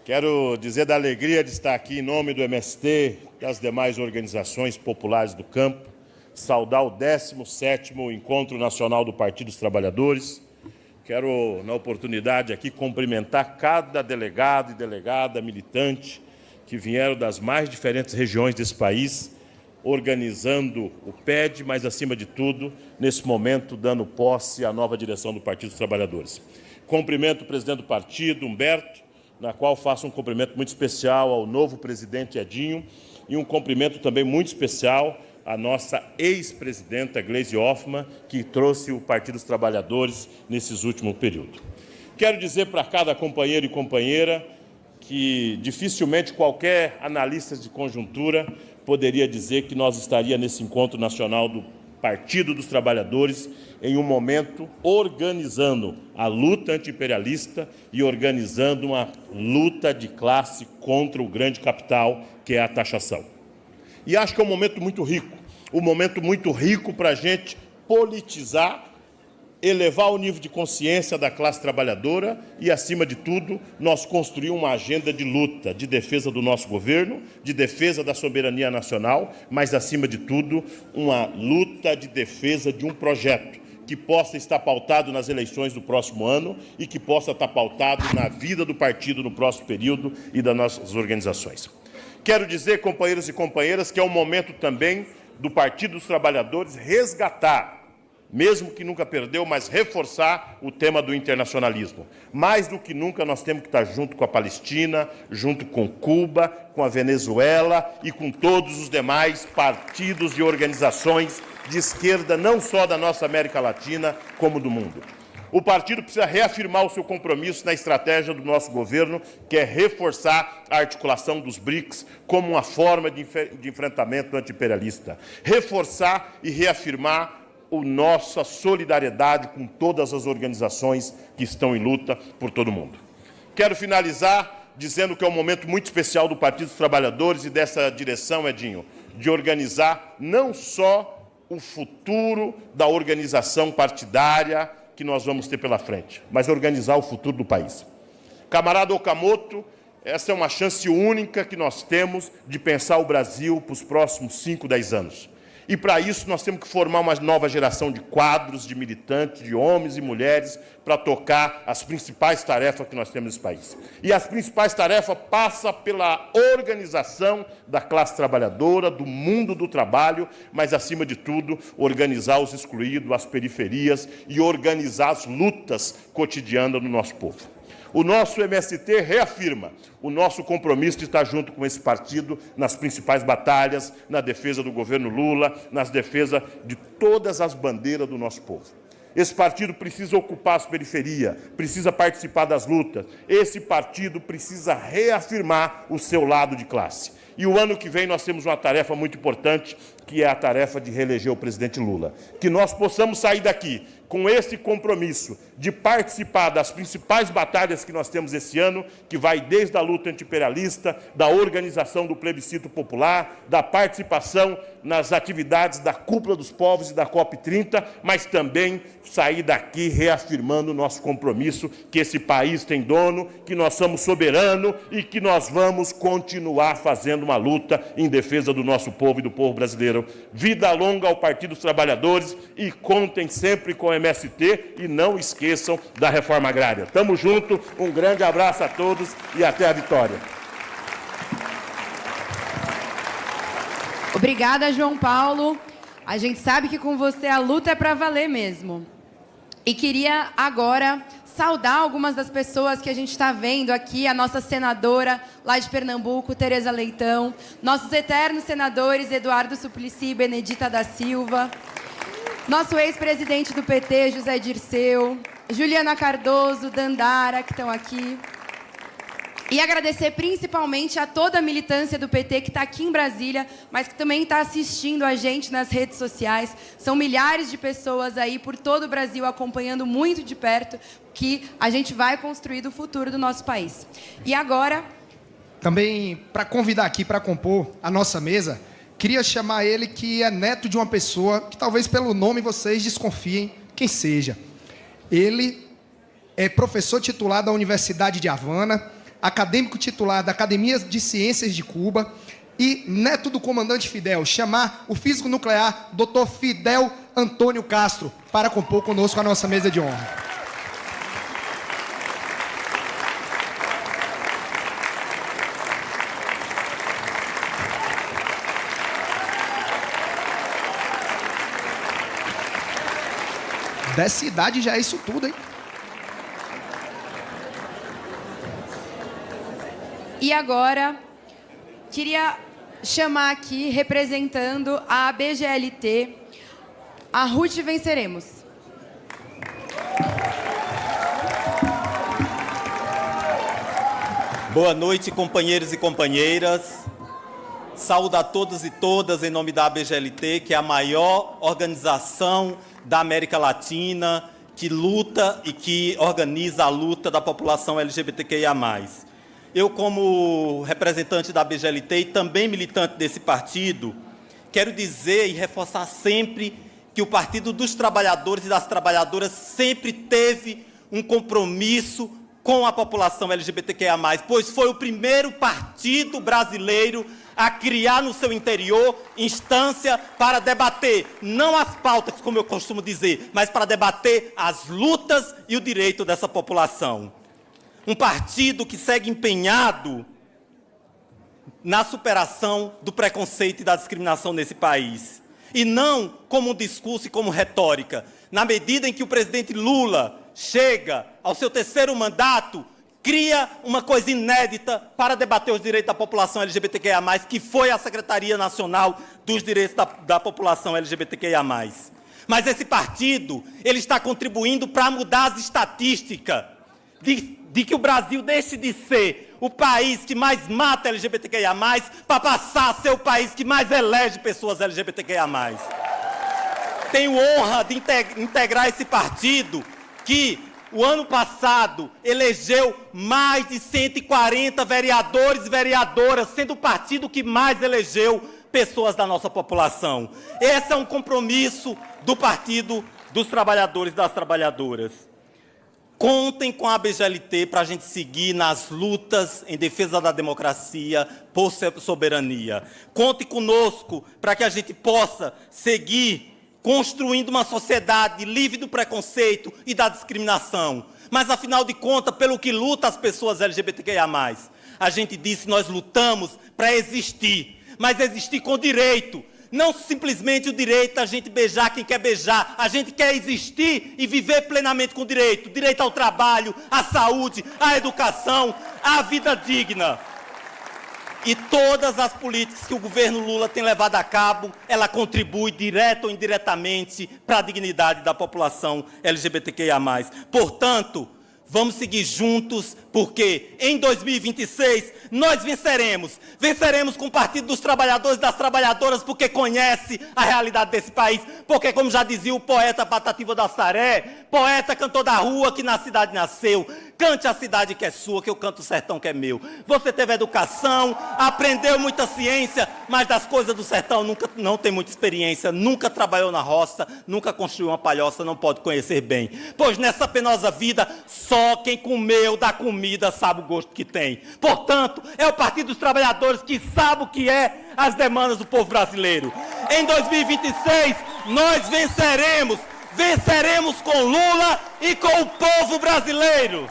Quero dizer da alegria de estar aqui em nome do MST, das demais organizações populares do campo, saudar o 17º Encontro Nacional do Partido dos Trabalhadores. Quero, na oportunidade aqui, cumprimentar cada delegado e delegada, militante, que vieram das mais diferentes regiões desse país, organizando o PED, mas, acima de tudo, nesse momento, dando posse à nova direção do Partido dos Trabalhadores. Cumprimento o presidente do partido, Humberto, na qual faço um cumprimento muito especial ao novo presidente Edinho e um cumprimento também muito especial à nossa ex-presidenta Gleisi Hoffmann, que trouxe o Partido dos Trabalhadores nesses últimos períodos. Quero dizer para cada companheiro e companheira que dificilmente qualquer analista de conjuntura poderia dizer que nós estaríamos nesse encontro nacional do Partido dos Trabalhadores em um momento organizando a luta anti-imperialista e organizando uma luta de classe contra o grande capital, que é a taxação. E acho que é um momento muito rico para a gente politizar, elevar o nível de consciência da classe trabalhadora e, acima de tudo, nós construir uma agenda de luta, de defesa do nosso governo, de defesa da soberania nacional, mas, acima de tudo, uma luta de defesa de um projeto que possa estar pautado nas eleições do próximo ano e que possa estar pautado na vida do partido no próximo período e das nossas organizações. Quero dizer, companheiros e companheiras, que é um momento também do Partido dos Trabalhadores resgatar, mesmo que nunca perdeu, mas reforçar o tema do internacionalismo. Mais do que nunca, nós temos que estar junto com a Palestina, junto com Cuba, com a Venezuela e com todos os demais partidos e organizações de esquerda, não só da nossa América Latina, como do mundo. O partido precisa reafirmar o seu compromisso na estratégia do nosso governo, que é reforçar a articulação dos BRICS como uma forma de enfrentamento anti-imperialista. Reforçar e reafirmar a nossa solidariedade com todas as organizações que estão em luta por todo o mundo. Quero finalizar dizendo que é um momento muito especial do Partido dos Trabalhadores e dessa direção, Edinho, de organizar não só o futuro da organização partidária que nós vamos ter pela frente, mas organizar o futuro do país. Camarada Okamoto, essa é uma chance única que nós temos de pensar o Brasil para os próximos 5, 10 anos. E, para isso, nós temos que formar uma nova geração de quadros, de militantes, de homens e mulheres, para tocar as principais tarefas que nós temos nesse país. E as principais tarefas passam pela organização da classe trabalhadora, do mundo do trabalho, mas, acima de tudo, organizar os excluídos, as periferias e organizar as lutas cotidianas do nosso povo. O nosso MST reafirma o nosso compromisso de estar junto com esse partido nas principais batalhas, na defesa do governo Lula, nas defesas de todas as bandeiras do nosso povo. Esse partido precisa ocupar as periferias, precisa participar das lutas. Esse partido precisa reafirmar o seu lado de classe. E o ano que vem nós temos uma tarefa muito importante, que é a tarefa de reeleger o presidente Lula. Que nós possamos sair daqui com esse compromisso de participar das principais batalhas que nós temos esse ano, que vai desde a luta antiimperialista, da organização do plebiscito popular, da participação nas atividades da Cúpula dos Povos e da COP30, mas também sair daqui reafirmando o nosso compromisso, que esse país tem dono, que nós somos soberanos e que nós vamos continuar fazendo uma luta em defesa do nosso povo e do povo brasileiro. Vida longa ao Partido dos Trabalhadores e contem sempre com o MST e não esqueçam da reforma agrária. Tamo junto, um grande abraço a todos e até a vitória. Obrigada, João Paulo. A gente sabe que com você a luta é para valer mesmo. E queria agora saudar algumas das pessoas que a gente está vendo aqui, a nossa senadora lá de Pernambuco, Tereza Leitão, nossos eternos senadores Eduardo Suplicy e Benedita da Silva, nosso ex-presidente do PT, José Dirceu, Juliana Cardoso, Dandara, que estão aqui. E agradecer principalmente a toda a militância do PT que está aqui em Brasília, mas que também está assistindo a gente nas redes sociais. São milhares de pessoas aí por todo o Brasil acompanhando muito de perto que a gente vai construir do futuro do nosso país. E agora... Também, para convidar aqui para compor a nossa mesa, queria chamar ele que é neto de uma pessoa que talvez pelo nome vocês desconfiem quem seja. Ele é professor titular da Universidade de Havana, acadêmico titular da Academia de Ciências de Cuba e neto do comandante Fidel, chamar o físico nuclear Dr. Fidel Antônio Castro para compor conosco a nossa mesa de honra. Dessa idade já é isso tudo, hein? E agora, queria chamar aqui, representando a ABGLT, a Ruth Venceremos. Boa noite, companheiros e companheiras. Saúdo a todos e todas em nome da ABGLT, que é a maior organização da América Latina, que luta e que organiza a luta da população LGBTQIA+. Eu, como representante da ABGLT e também militante desse partido, quero dizer e reforçar sempre que o Partido dos Trabalhadores e das Trabalhadoras sempre teve um compromisso com a população LGBTQIA+, pois foi o primeiro partido brasileiro a criar no seu interior instância para debater, não as pautas, como eu costumo dizer, mas para debater as lutas e o direito dessa população. Um partido que segue empenhado na superação do preconceito e da discriminação nesse país. E não como um discurso e como retórica. Na medida em que o presidente Lula chega ao seu 3º mandato, cria uma coisa inédita para debater os direitos da população LGBTQIA+, que foi a Secretaria Nacional dos Direitos da População LGBTQIA+. Mas esse partido, ele está contribuindo para mudar as estatísticas de que o Brasil deixe de ser o país que mais mata LGBTQIA+, para passar a ser o país que mais elege pessoas LGBTQIA+. Tenho honra de integrar esse partido que, o ano passado, elegeu mais de 140 vereadores e vereadoras, sendo o partido que mais elegeu pessoas da nossa população. Esse é um compromisso do Partido dos Trabalhadores e das Trabalhadoras. Contem com a BGLT para a gente seguir nas lutas em defesa da democracia, por soberania. Conte conosco para que a gente possa seguir construindo uma sociedade livre do preconceito e da discriminação. Mas, afinal de contas, pelo que luta as pessoas LGBTQIA+. A gente disse, nós lutamos para existir, mas existir com direito. Não simplesmente o direito a gente beijar quem quer beijar. A gente quer existir e viver plenamente com direito. Direito ao trabalho, à saúde, à educação, à vida digna. E todas as políticas que o governo Lula tem levado a cabo, ela contribui direta ou indiretamente para a dignidade da população LGBTQIA+. Portanto, vamos seguir juntos, porque em 2026 nós venceremos. Venceremos com o Partido dos Trabalhadores e das Trabalhadoras, porque conhece a realidade desse país. Porque, como já dizia o poeta Patativa da Saré, poeta, cantor da rua, que na cidade nasceu, cante a cidade que é sua, que eu canto o sertão que é meu. Você teve educação, aprendeu muita ciência, mas das coisas do sertão não tem muita experiência, nunca trabalhou na roça, nunca construiu uma palhoça, não pode conhecer bem. Pois nessa penosa vida, só quem comeu da comida sabe o gosto que tem. Portanto, é o Partido dos Trabalhadores que sabe o que é as demandas do povo brasileiro. Em 2026, nós venceremos. Venceremos com Lula e com o povo brasileiro.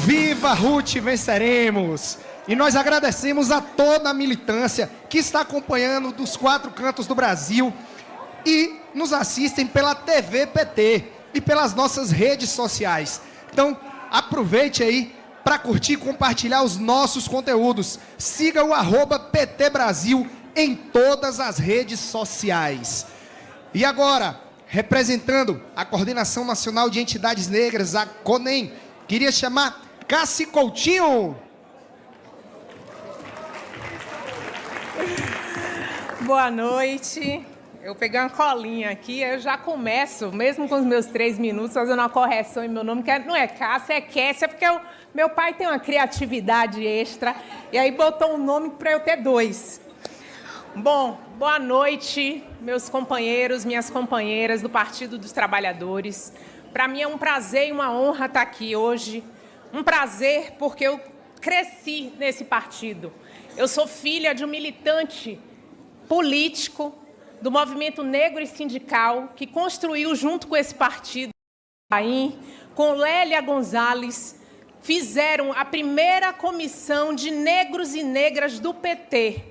Viva Ruth, venceremos! E nós agradecemos a toda a militância que está acompanhando dos 4 cantos do Brasil e nos assistem pela TV PT e pelas nossas redes sociais. Então, aproveite aí para curtir e compartilhar os nossos conteúdos. Siga o @PT Brasil em todas as redes sociais. E agora, representando a Coordenação Nacional de Entidades Negras, a CONEM, queria chamar Cassi Coutinho. Boa noite. Eu peguei uma colinha aqui, eu já começo, mesmo com os meus 3 minutos, fazendo uma correção em meu nome, que não é Cássia, é Kessia, porque meu pai tem uma criatividade extra, e aí botou um nome para eu ter 2. Bom, boa noite, meus companheiros, minhas companheiras do Partido dos Trabalhadores. Para mim é um prazer e uma honra estar aqui hoje. Um prazer porque eu cresci nesse partido. Eu sou filha de um militante político do movimento negro e sindical que construiu junto com esse partido, com Lélia Gonzalez, fizeram a primeira comissão de negros e negras do PT.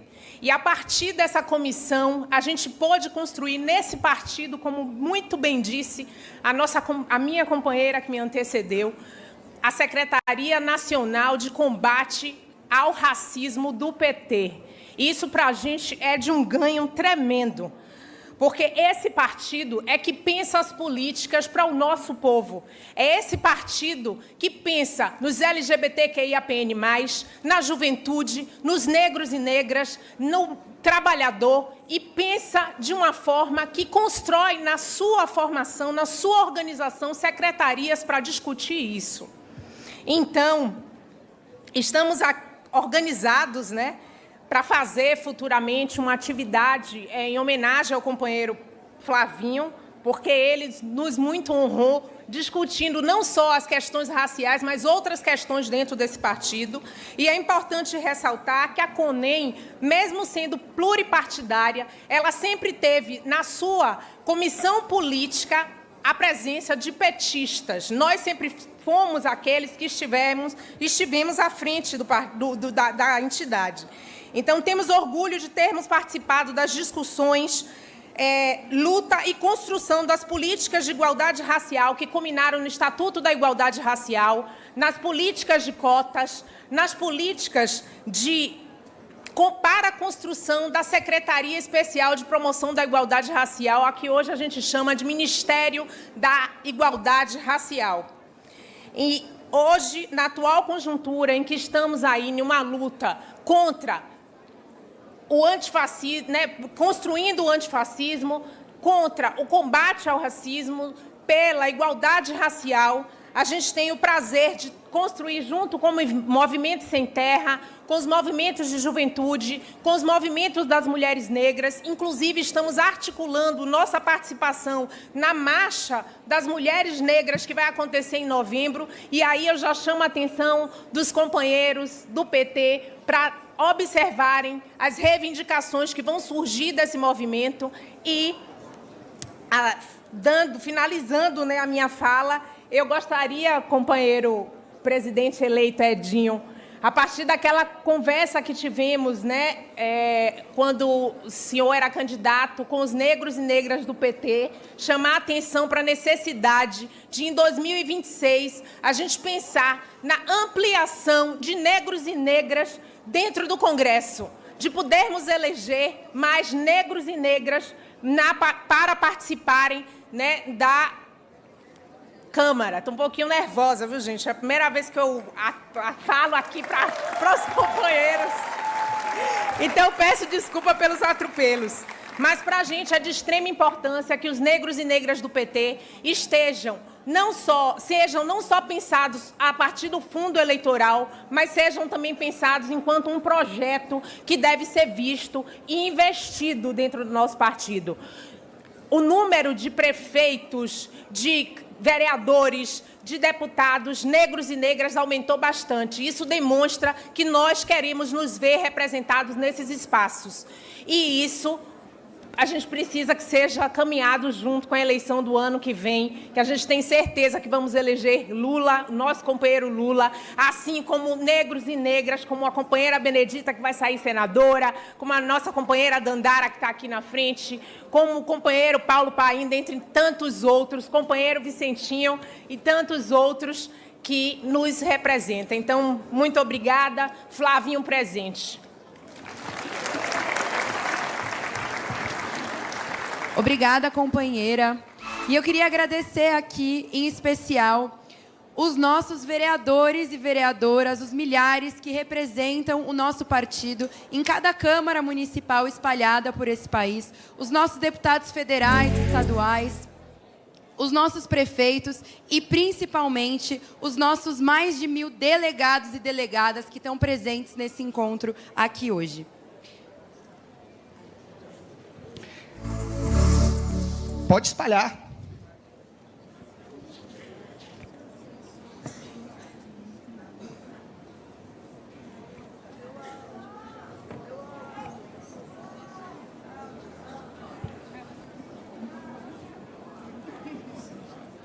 E a partir dessa comissão, a gente pôde construir nesse partido, como muito bem disse a minha companheira que me antecedeu, a Secretaria Nacional de Combate ao Racismo do PT. Isso, para a gente, é de um ganho tremendo, porque esse partido é que pensa as políticas para o nosso povo. É esse partido que pensa nos LGBTQIAPN+, na juventude, nos negros e negras, no trabalhador, e pensa de uma forma que constrói na sua formação, na sua organização, secretarias para discutir isso. Então, estamos organizados, né, para fazer futuramente uma atividade em homenagem ao companheiro Flavinho, porque ele nos muito honrou, discutindo não só as questões raciais, mas outras questões dentro desse partido. E é importante ressaltar que a CONEM, mesmo sendo pluripartidária, ela sempre teve na sua comissão política a presença de petistas. Nós sempre fomos aqueles que estivemos à frente da entidade. Então, temos orgulho de termos participado das discussões, luta e construção das políticas de igualdade racial que culminaram no Estatuto da Igualdade Racial, nas políticas de cotas, nas políticas para a construção da Secretaria Especial de Promoção da Igualdade Racial, a que hoje a gente chama de Ministério da Igualdade Racial. E hoje, na atual conjuntura em que estamos aí em uma luta contra o antifascismo, né, construindo o antifascismo, contra o combate ao racismo, pela igualdade racial, a gente tem o prazer de construir junto com o Movimento Sem Terra, com os movimentos de juventude, com os movimentos das mulheres negras. Inclusive, estamos articulando nossa participação na Marcha das Mulheres Negras, que vai acontecer em novembro. E aí eu já chamo a atenção dos companheiros do PT para observarem as reivindicações que vão surgir desse movimento e, finalizando, né, a minha fala, eu gostaria, companheiro presidente eleito Edinho, a partir daquela conversa que tivemos, né, quando o senhor era candidato com os negros e negras do PT, chamar a atenção para a necessidade de, em 2026, a gente pensar na ampliação de negros e negras dentro do Congresso, de podermos eleger mais negros e negras para participarem, né, da Câmara. Estou um pouquinho nervosa, viu, gente? É a primeira vez que eu falo aqui para os companheiros. Então, eu peço desculpa pelos atropelos. Mas, para a gente, é de extrema importância que os negros e negras do PT sejam não só pensados a partir do fundo eleitoral, mas sejam também pensados enquanto um projeto que deve ser visto e investido dentro do nosso partido. O número de prefeitos, de vereadores, de deputados negros e negras aumentou bastante. Isso demonstra que nós queremos nos ver representados nesses espaços. E isso a gente precisa que seja caminhado junto com a eleição do ano que vem, que a gente tem certeza que vamos eleger Lula, nosso companheiro Lula, assim como negros e negras, como a companheira Benedita, que vai sair senadora, como a nossa companheira Dandara, que está aqui na frente, como o companheiro Paulo Paim, dentre tantos outros, companheiro Vicentinho e tantos outros que nos representam. Então, muito obrigada. Flavinho presente. Obrigada, companheira. E eu queria agradecer aqui, em especial, os nossos vereadores e vereadoras, os milhares que representam o nosso partido em cada Câmara Municipal espalhada por esse país, os nossos deputados federais e estaduais, os nossos prefeitos e, principalmente, os nossos mais de 1.000 delegados e delegadas que estão presentes nesse encontro aqui hoje. Pode espalhar.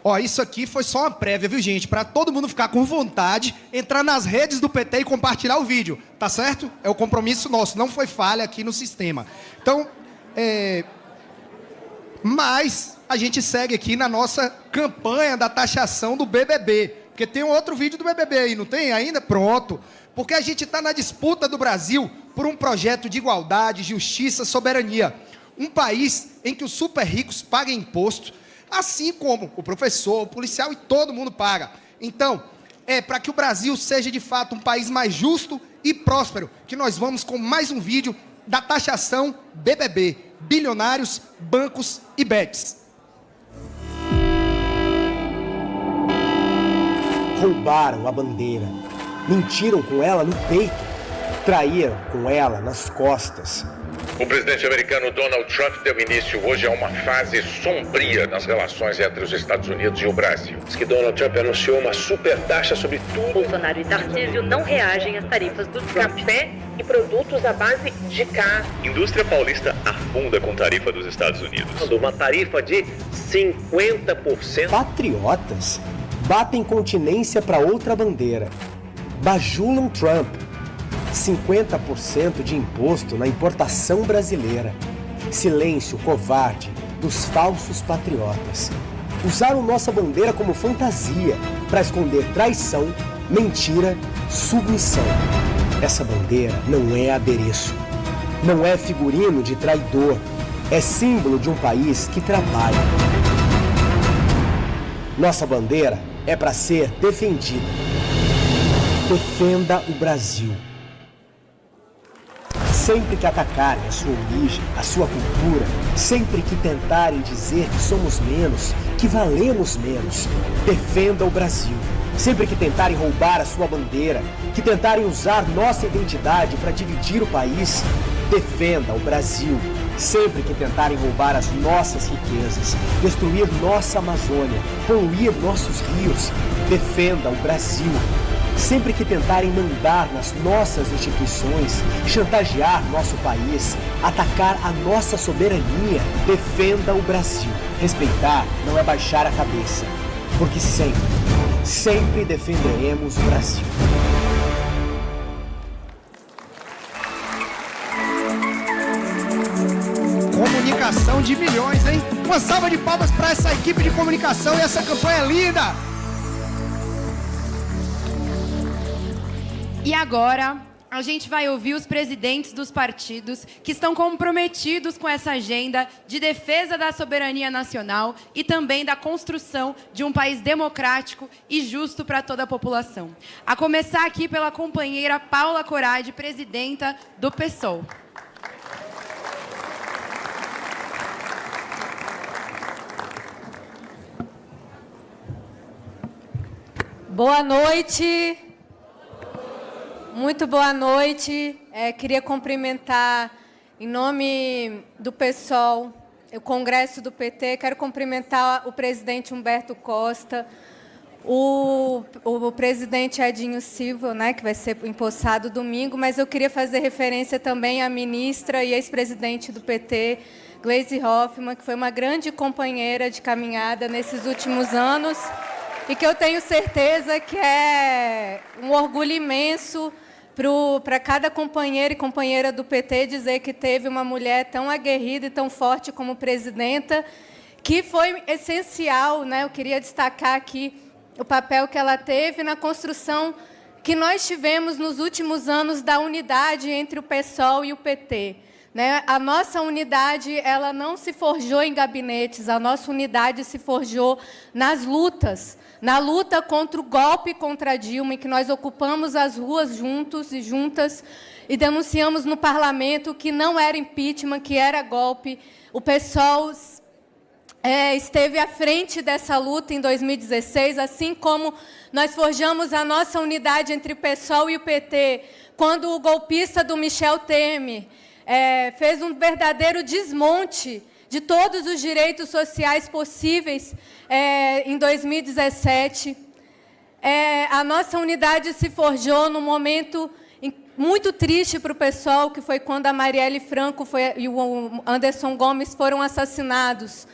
Ó, isso aqui foi só uma prévia, viu, gente? Para todo mundo ficar com vontade, entrar nas redes do PT e compartilhar o vídeo, tá certo? É o compromisso nosso, não foi falha aqui no sistema. Então, mas a gente segue aqui na nossa campanha da taxação do BBB. Porque tem um outro vídeo do BBB aí, não tem ainda? Pronto. Porque a gente está na disputa do Brasil por um projeto de igualdade, justiça, soberania. Um país em que os super ricos paguem imposto, assim como o professor, o policial e todo mundo paga. Então, para que o Brasil seja de fato um país mais justo e próspero, que nós vamos com mais um vídeo da taxação BBB. Bilionários, bancos e bets. Roubaram a bandeira, mentiram com ela no peito, traíram com ela nas costas. O presidente americano Donald Trump deu início hoje a uma fase sombria nas relações entre os Estados Unidos e o Brasil. Diz que Donald Trump anunciou uma super taxa sobre tudo. Bolsonaro e Tarcísio não reagem às tarifas do café e produtos à base de carne. Indústria paulista afunda com tarifa dos Estados Unidos. Uma tarifa de 50%. Patriotas batem continência para outra bandeira. Bajulam Trump. 50% de imposto na importação brasileira. Silêncio covarde dos falsos patriotas. Usaram nossa bandeira como fantasia para esconder traição, mentira, submissão. Essa bandeira não é adereço, não é figurino de traidor, é símbolo de um país que trabalha. Nossa bandeira é para ser defendida. Defenda o Brasil. Sempre que atacarem a sua origem, a sua cultura, sempre que tentarem dizer que somos menos, que valemos menos, defenda o Brasil. Sempre que tentarem roubar a sua bandeira, que tentarem usar nossa identidade para dividir o país, defenda o Brasil. Sempre que tentarem roubar as nossas riquezas, destruir nossa Amazônia, poluir nossos rios, defenda o Brasil. Sempre que tentarem mandar nas nossas instituições, chantagear nosso país, atacar a nossa soberania, defenda o Brasil. Respeitar não é baixar a cabeça, porque sempre defenderemos o Brasil. Comunicação de milhões, hein? Uma salva de palmas para essa equipe de comunicação e essa campanha linda! E agora, a gente vai ouvir os presidentes dos partidos que estão comprometidos com essa agenda de defesa da soberania nacional e também da construção de um país democrático e justo para toda a população. A começar aqui pela companheira Paula Corade, presidenta do PSOL. Boa noite. Muito boa noite. Queria cumprimentar, em nome do PSOL, o Congresso do PT, quero cumprimentar o presidente Humberto Costa, o presidente Edinho Silva, né, que vai ser empossado domingo, mas eu queria fazer referência também à ministra e ex-presidente do PT, Gleisi Hoffmann, que foi uma grande companheira de caminhada nesses últimos anos e que eu tenho certeza que é um orgulho imenso para cada companheiro e companheira do PT dizer que teve uma mulher tão aguerrida e tão forte como presidenta, que foi essencial, né? Eu queria destacar aqui o papel que ela teve na construção que nós tivemos nos últimos anos da unidade entre o PSOL e o PT. Né? A nossa unidade ela não se forjou em gabinetes, a nossa unidade se forjou nas lutas. Na luta contra o golpe contra Dilma, em que nós ocupamos as ruas juntos e juntas e denunciamos no parlamento que não era impeachment, que era golpe. O PSOL esteve à frente dessa luta em 2016, assim como nós forjamos a nossa unidade entre o PSOL e o PT, quando o golpista do Michel Temer fez um verdadeiro desmonte de todos os direitos sociais possíveis em 2017. A nossa unidade se forjou num momento muito triste para o PSOL, que foi quando a Marielle Franco e o Anderson Gomes foram assassinados.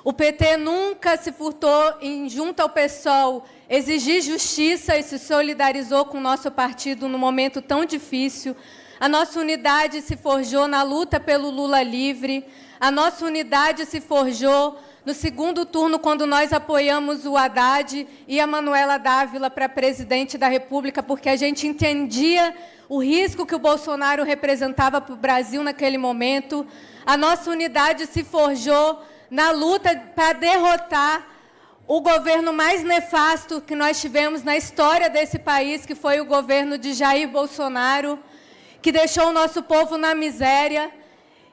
O PT nunca se furtou em, junto ao PSOL, exigir justiça e se solidarizou com o nosso partido num momento tão difícil. A nossa unidade se forjou na luta pelo Lula livre. A nossa unidade se forjou no segundo turno, quando nós apoiamos o Haddad e a Manuela Dávila para presidente da República, porque a gente entendia o risco que o Bolsonaro representava para o Brasil naquele momento. A nossa unidade se forjou na luta para derrotar o governo mais nefasto que nós tivemos na história desse país, que foi o governo de Jair Bolsonaro, que deixou o nosso povo na miséria.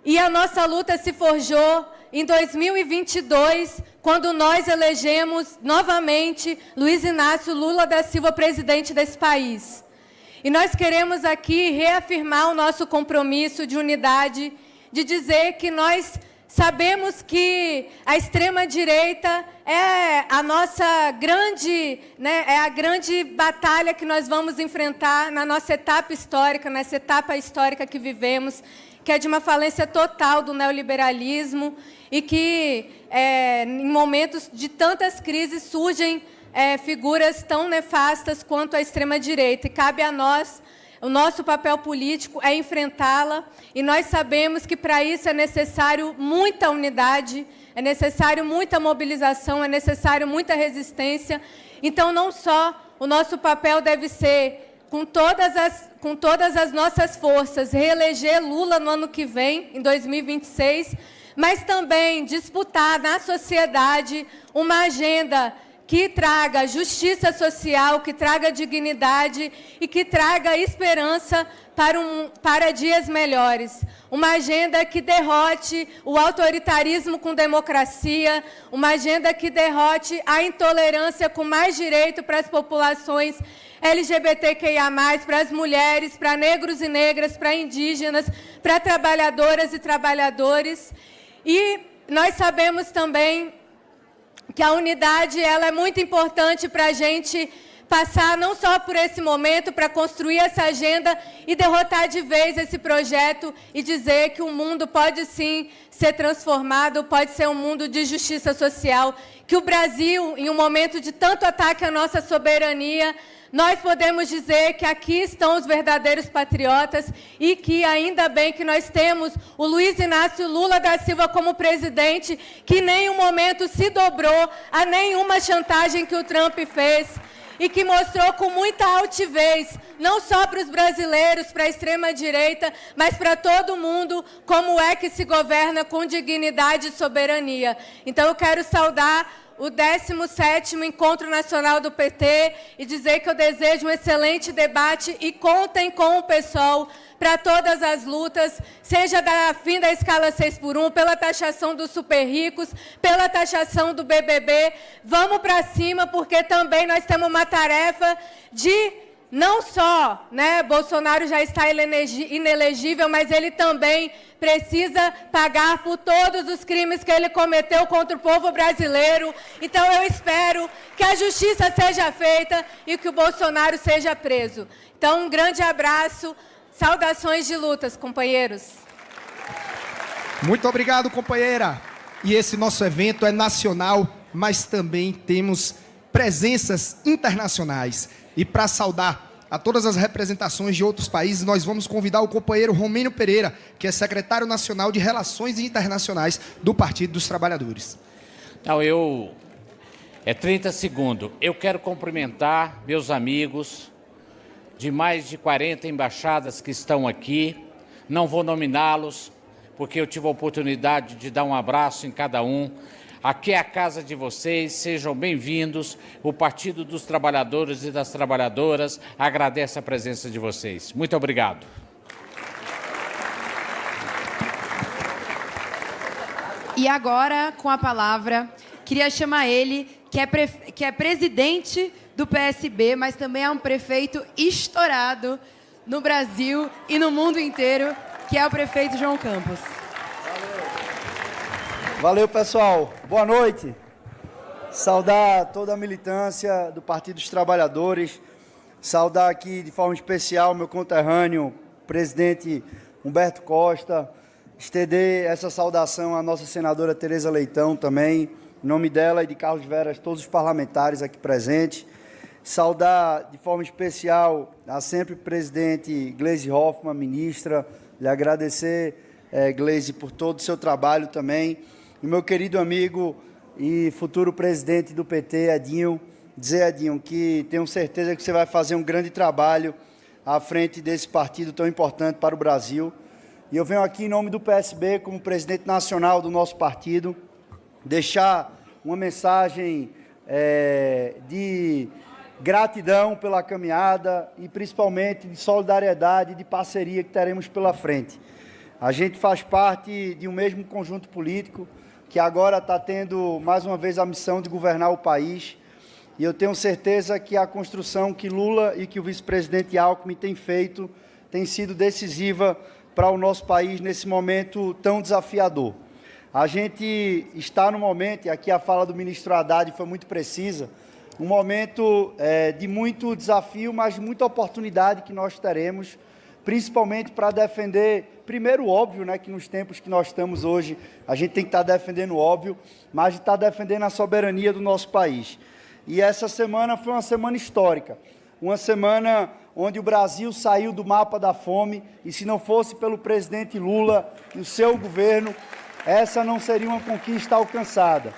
E a nossa luta se forjou em 2022, quando nós elegemos novamente Luiz Inácio Lula da Silva presidente desse país. E nós queremos aqui reafirmar o nosso compromisso de unidade, de dizer que nós sabemos que a extrema-direita é a nossa grande, é a grande batalha que nós vamos enfrentar na nossa etapa histórica, nessa etapa histórica que vivemos, que é de uma falência total do neoliberalismo e que, em momentos de tantas crises, surgem figuras tão nefastas quanto a extrema-direita. E cabe a nós, o nosso papel político é enfrentá-la, e nós sabemos que, para isso, é necessário muita unidade, é necessário muita mobilização, é necessário muita resistência. Então, não só o nosso papel deve ser, com todas as nossas forças, reeleger Lula no ano que vem, em 2026, mas também disputar na sociedade uma agenda que traga justiça social, que traga dignidade e que traga esperança para dias melhores. Uma agenda que derrote o autoritarismo com democracia, uma agenda que derrote a intolerância com mais direito para as populações LGBTQIA+, para as mulheres, para negros e negras, para indígenas, para trabalhadoras e trabalhadores. E nós sabemos também que a unidade ela é muito importante para a gente passar não só por esse momento, para construir essa agenda e derrotar de vez esse projeto e dizer que o mundo pode sim ser transformado, pode ser um mundo de justiça social, que o Brasil, em um momento de tanto ataque à nossa soberania, nós podemos dizer que aqui estão os verdadeiros patriotas e que ainda bem que nós temos o Luiz Inácio Lula da Silva como presidente, que em nenhum momento se dobrou a nenhuma chantagem que o Trump fez e que mostrou com muita altivez, não só para os brasileiros, para a extrema-direita, mas para todo mundo, como é que se governa com dignidade e soberania. Então, eu quero saudar o 17º Encontro Nacional do PT e dizer que eu desejo um excelente debate e contem com o PSOL para todas as lutas, seja da fim da escala 6x1, pela taxação dos super ricos, pela taxação do BBB. Vamos para cima, porque também nós temos uma tarefa de não só, Bolsonaro já está inelegível, mas ele também precisa pagar por todos os crimes que ele cometeu contra o povo brasileiro. Então, eu espero que a justiça seja feita e que o Bolsonaro seja preso. Então, um grande abraço, saudações de lutas, companheiros. Muito obrigado, companheira. E esse nosso evento é nacional, mas também temos presenças internacionais. E para saudar a todas as representações de outros países, nós vamos convidar o companheiro Romênio Pereira, que é secretário nacional de Relações Internacionais do Partido dos Trabalhadores. Não, é 30 segundos. Eu quero cumprimentar meus amigos de mais de 40 embaixadas que estão aqui. Não vou nominá-los, porque eu tive a oportunidade de dar um abraço em cada um. Aqui é a casa de vocês, sejam bem-vindos. O Partido dos Trabalhadores e das Trabalhadoras agradece a presença de vocês. Muito obrigado. E agora, com a palavra, queria chamar ele, que é presidente do PSB, mas também é um prefeito estourado no Brasil e no mundo inteiro, que é o prefeito João Campos. Valeu, pessoal. Boa noite. Saudar toda a militância do Partido dos Trabalhadores. Saudar aqui, de forma especial, meu conterrâneo, presidente Humberto Costa. Estender essa saudação à nossa senadora Tereza Leitão também, em nome dela e de Carlos Veras, todos os parlamentares aqui presentes. Saudar, de forma especial, a sempre presidente Gleisi Hoffmann, ministra. Lhe agradecer, Gleisi, por todo o seu trabalho também. E meu querido amigo e futuro presidente do PT, Edinho, dizer, Edinho, que tenho certeza que você vai fazer um grande trabalho à frente desse partido tão importante para o Brasil. E eu venho aqui em nome do PSB, como presidente nacional do nosso partido, deixar uma mensagem de gratidão pela caminhada e principalmente de solidariedade e de parceria que teremos pela frente. A gente faz parte de um mesmo conjunto político que agora está tendo, mais uma vez, a missão de governar o país. E eu tenho certeza que a construção que Lula e que o vice-presidente Alckmin têm feito tem sido decisiva para o nosso país nesse momento tão desafiador. A gente está no momento, e aqui a fala do ministro Haddad foi muito precisa, um momento de muito desafio, mas de muita oportunidade que nós teremos, principalmente para defender, primeiro, óbvio, que nos tempos que nós estamos hoje, a gente tem que estar defendendo o óbvio, mas de estar defendendo a soberania do nosso país. E essa semana foi uma semana histórica, uma semana onde o Brasil saiu do mapa da fome, e se não fosse pelo presidente Lula e o seu governo, essa não seria uma conquista alcançada.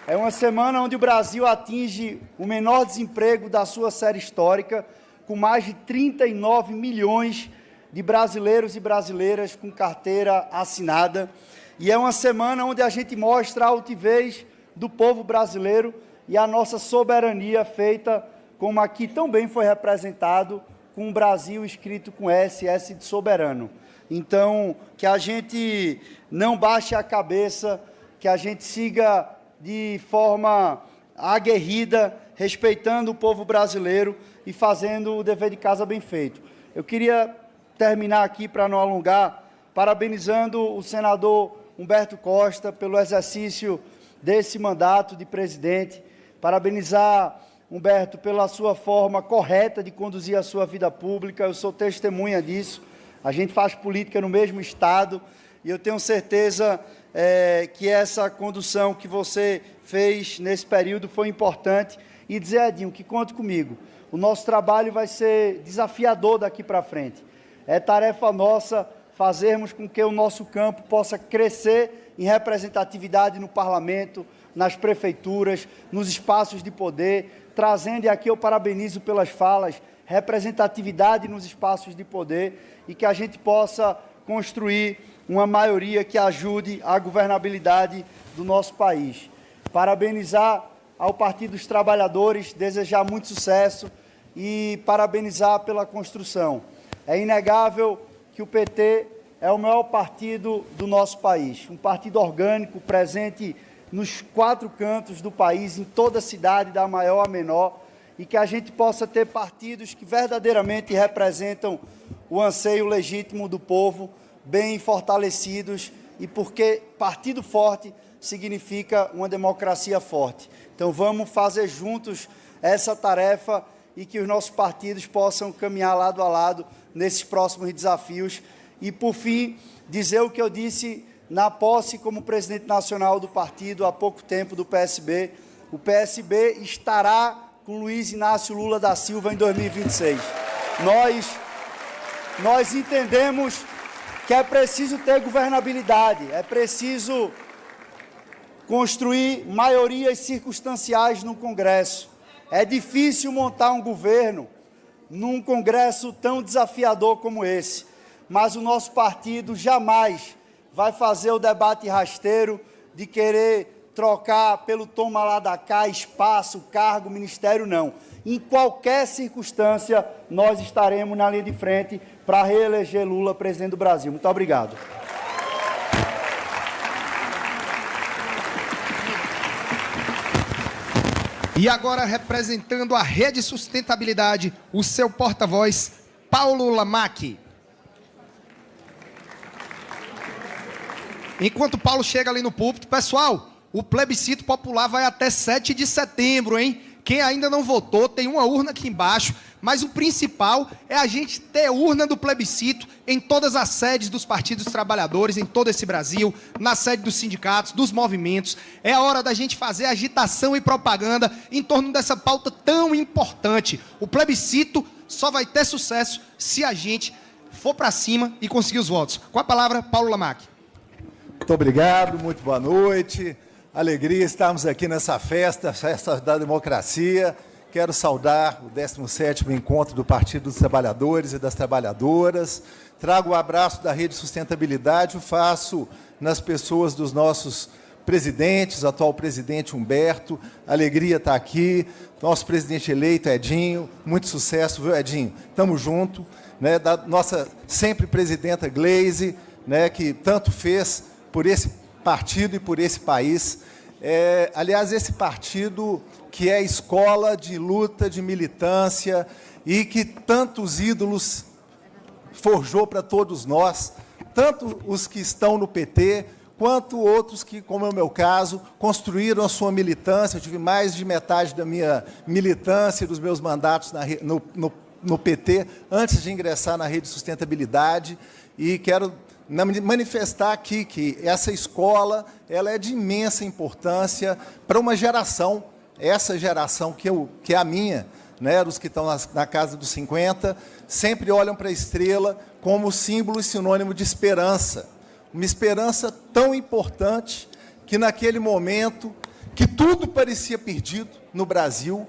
É uma semana onde o Brasil atinge o menor desemprego da sua série histórica, com mais de 39 milhões de brasileiros e brasileiras com carteira assinada. E é uma semana onde a gente mostra a altivez do povo brasileiro e a nossa soberania feita, como aqui tão bem foi representado, com o Brasil escrito com S de soberano. Então, que a gente não baixe a cabeça, que a gente siga de forma aguerrida, respeitando o povo brasileiro e fazendo o dever de casa bem feito. Eu queria terminar aqui, para não alongar, parabenizando o senador Humberto Costa pelo exercício desse mandato de presidente, parabenizar Humberto pela sua forma correta de conduzir a sua vida pública. Eu sou testemunha disso. A gente faz política no mesmo estado e eu tenho certeza que essa condução que você fez nesse período foi importante. E dizer, Edinho, que conte comigo. O nosso trabalho vai ser desafiador daqui para frente. É tarefa nossa fazermos com que o nosso campo possa crescer em representatividade no parlamento, nas prefeituras, nos espaços de poder, trazendo, e aqui eu parabenizo pelas falas, representatividade nos espaços de poder e que a gente possa construir uma maioria que ajude a governabilidade do nosso país. Parabenizar ao Partido dos Trabalhadores, desejar muito sucesso e parabenizar pela construção. É inegável que o PT é o maior partido do nosso país, um partido orgânico, presente nos 4 cantos do país, em toda a cidade, da maior a menor, e que a gente possa ter partidos que verdadeiramente representam o anseio legítimo do povo, bem fortalecidos, e porque partido forte significa uma democracia forte. Então vamos fazer juntos essa tarefa e que os nossos partidos possam caminhar lado a lado nesses próximos desafios. E, por fim, dizer o que eu disse na posse como presidente nacional do partido há pouco tempo do PSB. O PSB estará com Luiz Inácio Lula da Silva em 2026. Nós entendemos que é preciso ter governabilidade, é preciso construir maiorias circunstanciais no Congresso. É difícil montar um governo num Congresso tão desafiador como esse, mas o nosso partido jamais vai fazer o debate rasteiro de querer trocar pelo toma lá da cá, espaço, cargo, ministério, não. Em qualquer circunstância, nós estaremos na linha de frente para reeleger Lula presidente do Brasil. Muito obrigado. E agora, representando a Rede Sustentabilidade, o seu porta-voz, Paulo Lamaque. Enquanto Paulo chega ali no púlpito, pessoal, o plebiscito popular vai até 7 de setembro, hein? Quem ainda não votou, tem uma urna aqui embaixo, mas o principal é a gente ter urna do plebiscito em todas as sedes dos partidos trabalhadores, em todo esse Brasil, na sede dos sindicatos, dos movimentos. É a hora da gente fazer agitação e propaganda em torno dessa pauta tão importante. O plebiscito só vai ter sucesso se a gente for para cima e conseguir os votos. Com a palavra, Paulo Lamaque. Muito obrigado, muito boa noite. Alegria estarmos aqui nessa festa da democracia. Quero saudar o 17º Encontro do Partido dos Trabalhadores e das Trabalhadoras. Trago o abraço da Rede Sustentabilidade, o faço nas pessoas dos nossos presidentes, atual presidente Humberto. Alegria estar aqui. Nosso presidente eleito, Edinho. Muito sucesso, viu, Edinho? Estamos juntos. Né? Da nossa sempre presidenta Gleise, né, que tanto fez por esse partido e por esse país. Aliás, esse partido que é escola de luta, de militância e que tantos ídolos forjou para todos nós, tanto os que estão no PT, quanto outros que, como é o meu caso, construíram a sua militância. Eu tive mais de metade da minha militância e dos meus mandatos no PT, antes de ingressar na Rede Sustentabilidade, e quero manifestar aqui que essa escola ela é de imensa importância para uma geração, essa geração que é a minha, né, os que estão na casa dos 50, sempre olham para a estrela como símbolo e sinônimo de esperança. Uma esperança tão importante que naquele momento que tudo parecia perdido no Brasil,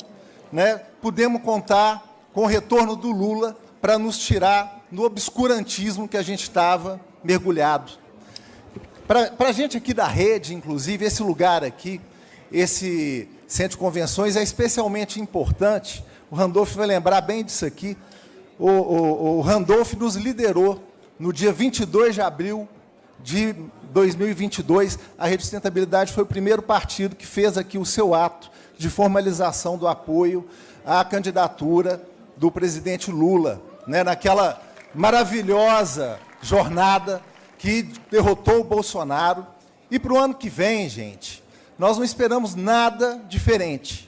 né, pudemos contar com o retorno do Lula para nos tirar do obscurantismo que a gente estava mergulhado. Para a gente aqui da rede, inclusive, esse lugar aqui, esse Centro de Convenções é especialmente importante. O Randolph vai lembrar bem disso aqui. O Randolph nos liderou no dia 22 de abril de 2022. A Rede de Sustentabilidade foi o primeiro partido que fez aqui o seu ato de formalização do apoio à candidatura do presidente Lula, né, naquela maravilhosa jornada que derrotou o Bolsonaro. E para o ano que vem, gente, nós não esperamos nada diferente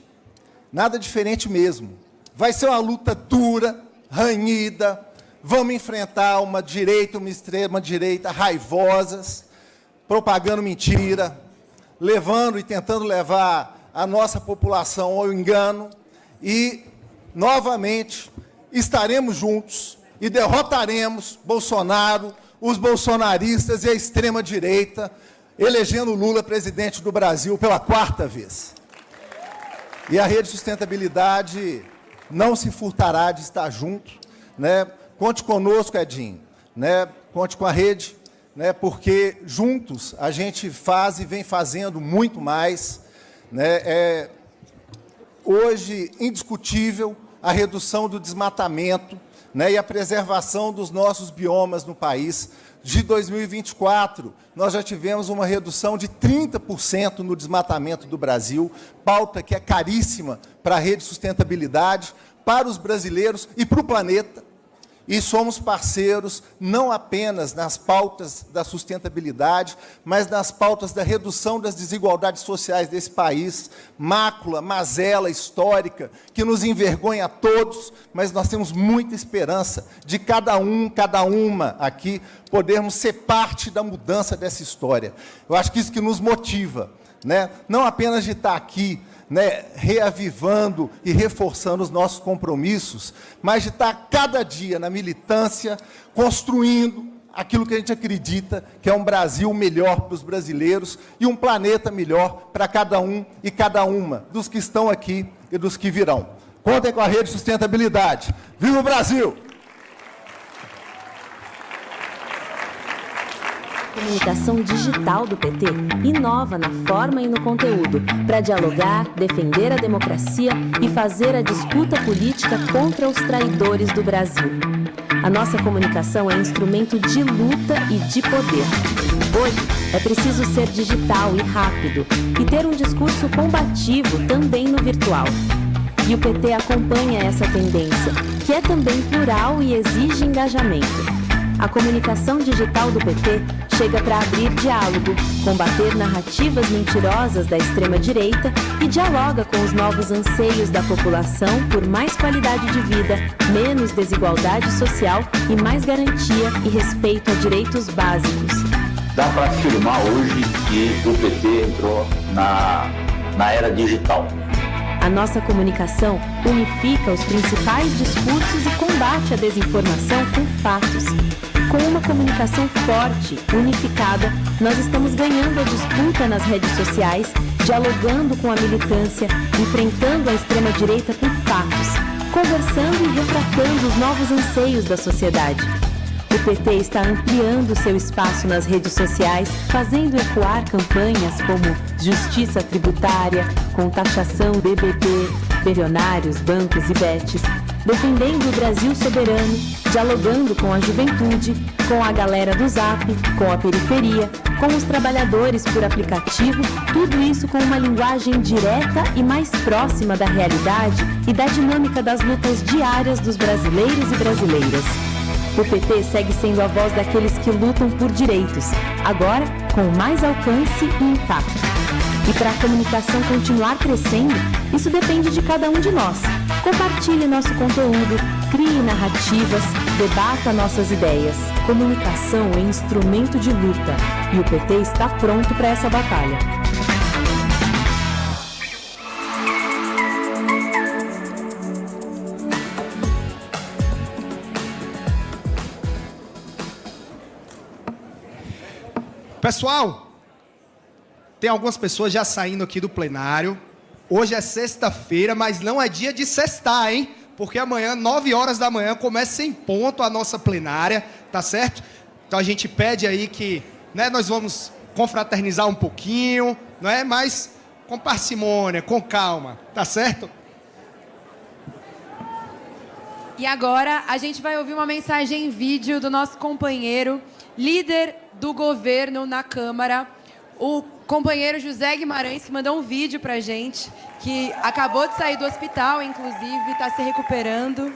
mesmo. Vai ser uma luta dura, ranhida, vamos enfrentar uma direita, uma extrema-direita raivosas, propagando mentira, levando e tentando levar a nossa população ao engano, e, novamente, estaremos juntos e derrotaremos Bolsonaro, os bolsonaristas e a extrema-direita, elegendo Lula presidente do Brasil pela 4ª vez. E a Rede Sustentabilidade não se furtará de estar junto, né? Conte conosco, Edinho, né? Conte com a rede, né? Porque juntos a gente faz e vem fazendo muito mais, né? Hoje, indiscutível, a redução do desmatamento, né, e a preservação dos nossos biomas no país. De 2024, nós já tivemos uma redução de 30% no desmatamento do Brasil, pauta que é caríssima para a Rede de Sustentabilidade, para os brasileiros e para o planeta. E somos parceiros não apenas nas pautas da sustentabilidade, mas nas pautas da redução das desigualdades sociais desse país, mácula, mazela histórica, que nos envergonha a todos, mas nós temos muita esperança de cada uma aqui podermos ser parte da mudança dessa história. Eu acho que isso que nos motiva, né? Não apenas de estar aqui, né, reavivando e reforçando os nossos compromissos, mas de estar cada dia na militância, construindo aquilo que a gente acredita que é um Brasil melhor para os brasileiros e um planeta melhor para cada um e cada uma dos que estão aqui e dos que virão. Contem com a Rede de Sustentabilidade. Viva o Brasil! A comunicação digital do PT inova na forma e no conteúdo para dialogar, defender a democracia e fazer a disputa política contra os traidores do Brasil. A nossa comunicação é instrumento de luta e de poder. Hoje, é preciso ser digital e rápido e ter um discurso combativo também no virtual. E o PT acompanha essa tendência, que é também plural e exige engajamento. A comunicação digital do PT chega para abrir diálogo, combater narrativas mentirosas da extrema-direita e dialoga com os novos anseios da população por mais qualidade de vida, menos desigualdade social e mais garantia e respeito a direitos básicos. Dá para afirmar hoje que o PT entrou na era digital. A nossa comunicação unifica os principais discursos e combate a desinformação com fatos. Com uma comunicação forte, unificada, nós estamos ganhando a disputa nas redes sociais, dialogando com a militância, enfrentando a extrema-direita com fatos, conversando e retratando os novos anseios da sociedade. O PT está ampliando seu espaço nas redes sociais, fazendo ecoar campanhas como justiça tributária, com taxação BBB, bilionários, bancos e bets, defendendo o Brasil soberano, dialogando com a juventude, com a galera do Zap, com a periferia, com os trabalhadores por aplicativo, tudo isso com uma linguagem direta e mais próxima da realidade e da dinâmica das lutas diárias dos brasileiros e brasileiras. O PT segue sendo a voz daqueles que lutam por direitos, agora com mais alcance e impacto. E para a comunicação continuar crescendo, isso depende de cada um de nós. Compartilhe nosso conteúdo, crie narrativas, debata nossas ideias. Comunicação é instrumento de luta e o PT está pronto para essa batalha. Pessoal, tem algumas pessoas já saindo aqui do plenário. Hoje é sexta-feira, mas não é dia de sextar, hein? Porque amanhã, 9 horas da manhã, começa em ponto a nossa plenária, tá certo? Então a gente pede aí que, né, nós vamos confraternizar um pouquinho, não é? Mas com parcimônia, com calma, tá certo? E agora a gente vai ouvir uma mensagem em vídeo do nosso companheiro, líder do governo na Câmara, o companheiro José Guimarães, que mandou um vídeo pra gente, que acabou de sair do hospital, inclusive, está se recuperando.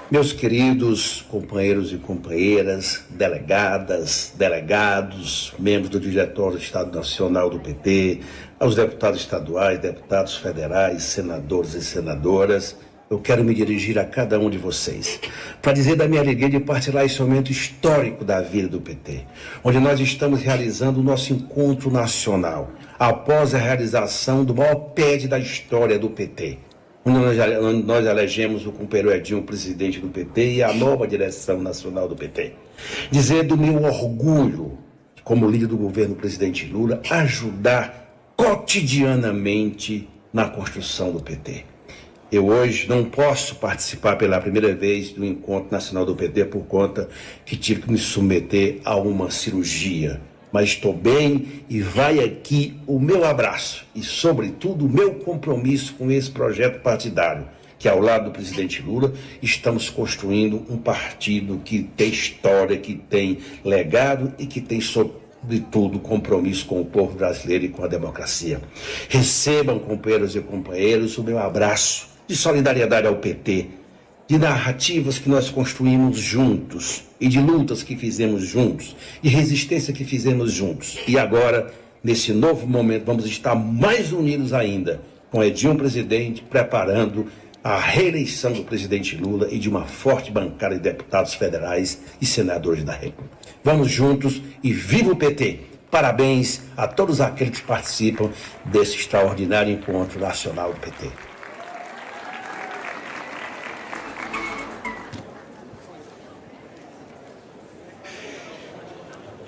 Meus queridos companheiros e companheiras, delegadas, delegados, membros do Diretório do Estado Nacional do PT, aos deputados estaduais, deputados federais, senadores e senadoras, eu quero me dirigir a cada um de vocês para dizer da minha alegria de partilhar esse momento histórico da vida do PT, onde nós estamos realizando o nosso encontro nacional, após a realização do maior PED da história do PT, onde nós elegemos o companheiro Edinho, presidente do PT, e a nova direção nacional do PT. Dizer do meu orgulho, como líder do governo presidente Lula, ajudar cotidianamente na construção do PT. Eu hoje não posso participar pela primeira vez do Encontro Nacional do PT por conta que tive que me submeter a uma cirurgia. Mas estou bem e vai aqui o meu abraço e, sobretudo, o meu compromisso com esse projeto partidário, que ao lado do presidente Lula estamos construindo um partido que tem história, que tem legado e que tem, sobretudo, compromisso com o povo brasileiro e com a democracia. Recebam, companheiros e companheiras, o meu abraço de solidariedade ao PT, de narrativas que nós construímos juntos e de lutas que fizemos juntos, de resistência que fizemos juntos. E agora, nesse novo momento, vamos estar mais unidos ainda, com Edinho presidente, preparando a reeleição do presidente Lula e de uma forte bancada de deputados federais e senadores da República. Vamos juntos e viva o PT! Parabéns a todos aqueles que participam desse extraordinário encontro nacional do PT.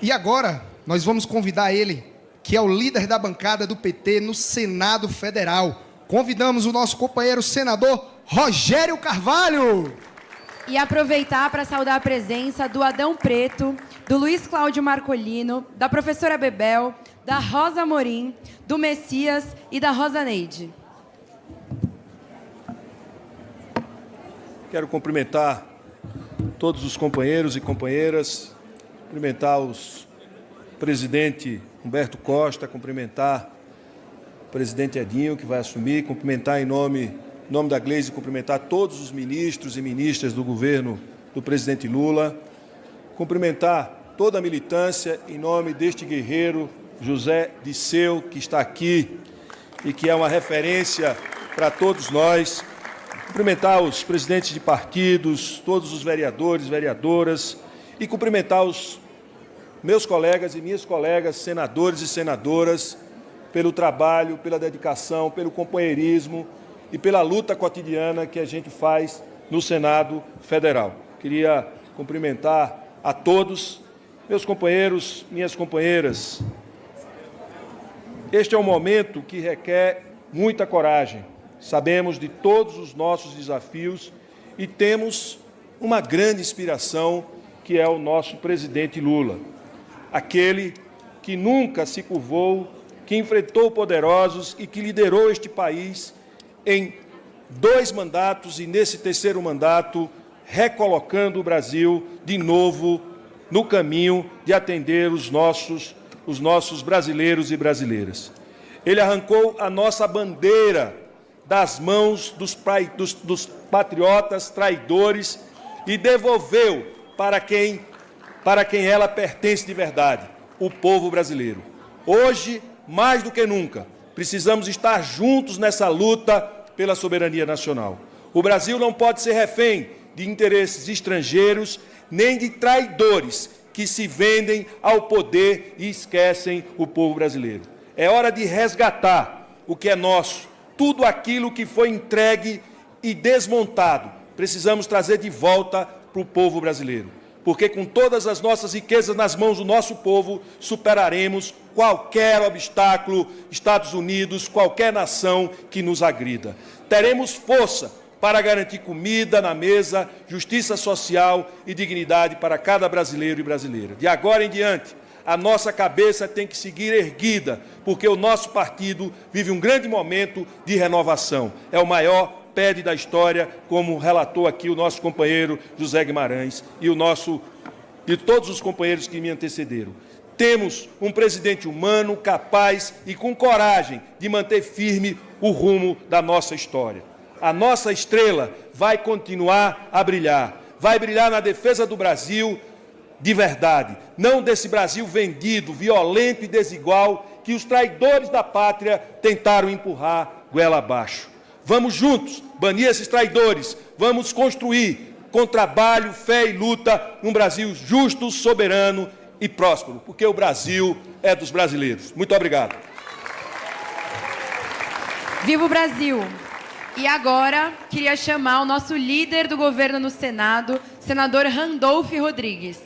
E agora, nós vamos convidar ele, que é o líder da bancada do PT no Senado Federal. Convidamos o nosso companheiro senador Rogério Carvalho. E aproveitar para saudar a presença do Adão Preto, do Luiz Cláudio Marcolino, da professora Bebel, da Rosa Morim, do Messias e da Rosa Neide. Quero cumprimentar todos os companheiros e companheiras, cumprimentar o presidente Humberto Costa, cumprimentar o presidente Edinho, que vai assumir, cumprimentar em nome da Gleisi, cumprimentar todos os ministros e ministras do governo do presidente Lula, cumprimentar toda a militância em nome deste guerreiro, José Disseu, que está aqui e que é uma referência para todos nós, cumprimentar os presidentes de partidos, todos os vereadores, vereadoras, e cumprimentar os meus colegas e minhas colegas, senadores e senadoras, pelo trabalho, pela dedicação, pelo companheirismo e pela luta cotidiana que a gente faz no Senado Federal. Queria cumprimentar a todos, meus companheiros, minhas companheiras. Este é um momento que requer muita coragem. Sabemos de todos os nossos desafios e temos uma grande inspiração, que é o nosso presidente Lula, aquele que nunca se curvou, que enfrentou poderosos e que liderou este país em 2 mandatos e, nesse 3º mandato, recolocando o Brasil de novo no caminho de atender os nossos brasileiros e brasileiras. Ele arrancou a nossa bandeira das mãos dos patriotas traidores e devolveu para quem ela pertence de verdade, o povo brasileiro. Hoje, mais do que nunca, precisamos estar juntos nessa luta pela soberania nacional. O Brasil não pode ser refém de interesses estrangeiros, nem de traidores que se vendem ao poder e esquecem o povo brasileiro. É hora de resgatar o que é nosso, tudo aquilo que foi entregue e desmontado. Precisamos trazer de volta para o povo brasileiro, porque com todas as nossas riquezas nas mãos do nosso povo, superaremos qualquer obstáculo, Estados Unidos, qualquer nação que nos agrida. Teremos força para garantir comida na mesa, justiça social e dignidade para cada brasileiro e brasileira. De agora em diante, A nossa cabeça tem que seguir erguida, porque o nosso partido vive um grande momento de renovação. É o maior PED da história, como relatou aqui o nosso companheiro José Guimarães e todos os companheiros que me antecederam. Temos um presidente humano, capaz e com coragem de manter firme o rumo da nossa história. A nossa estrela vai continuar a brilhar. Vai brilhar na defesa do Brasil de verdade, não desse Brasil vendido, violento e desigual que os traidores da pátria tentaram empurrar goela abaixo. Vamos juntos banir esses traidores, vamos construir com trabalho, fé e luta um Brasil justo, soberano e próspero, porque o Brasil é dos brasileiros. Muito obrigado. Viva o Brasil! E agora, queria chamar o nosso líder do governo no Senado, senador Randolph Rodrigues.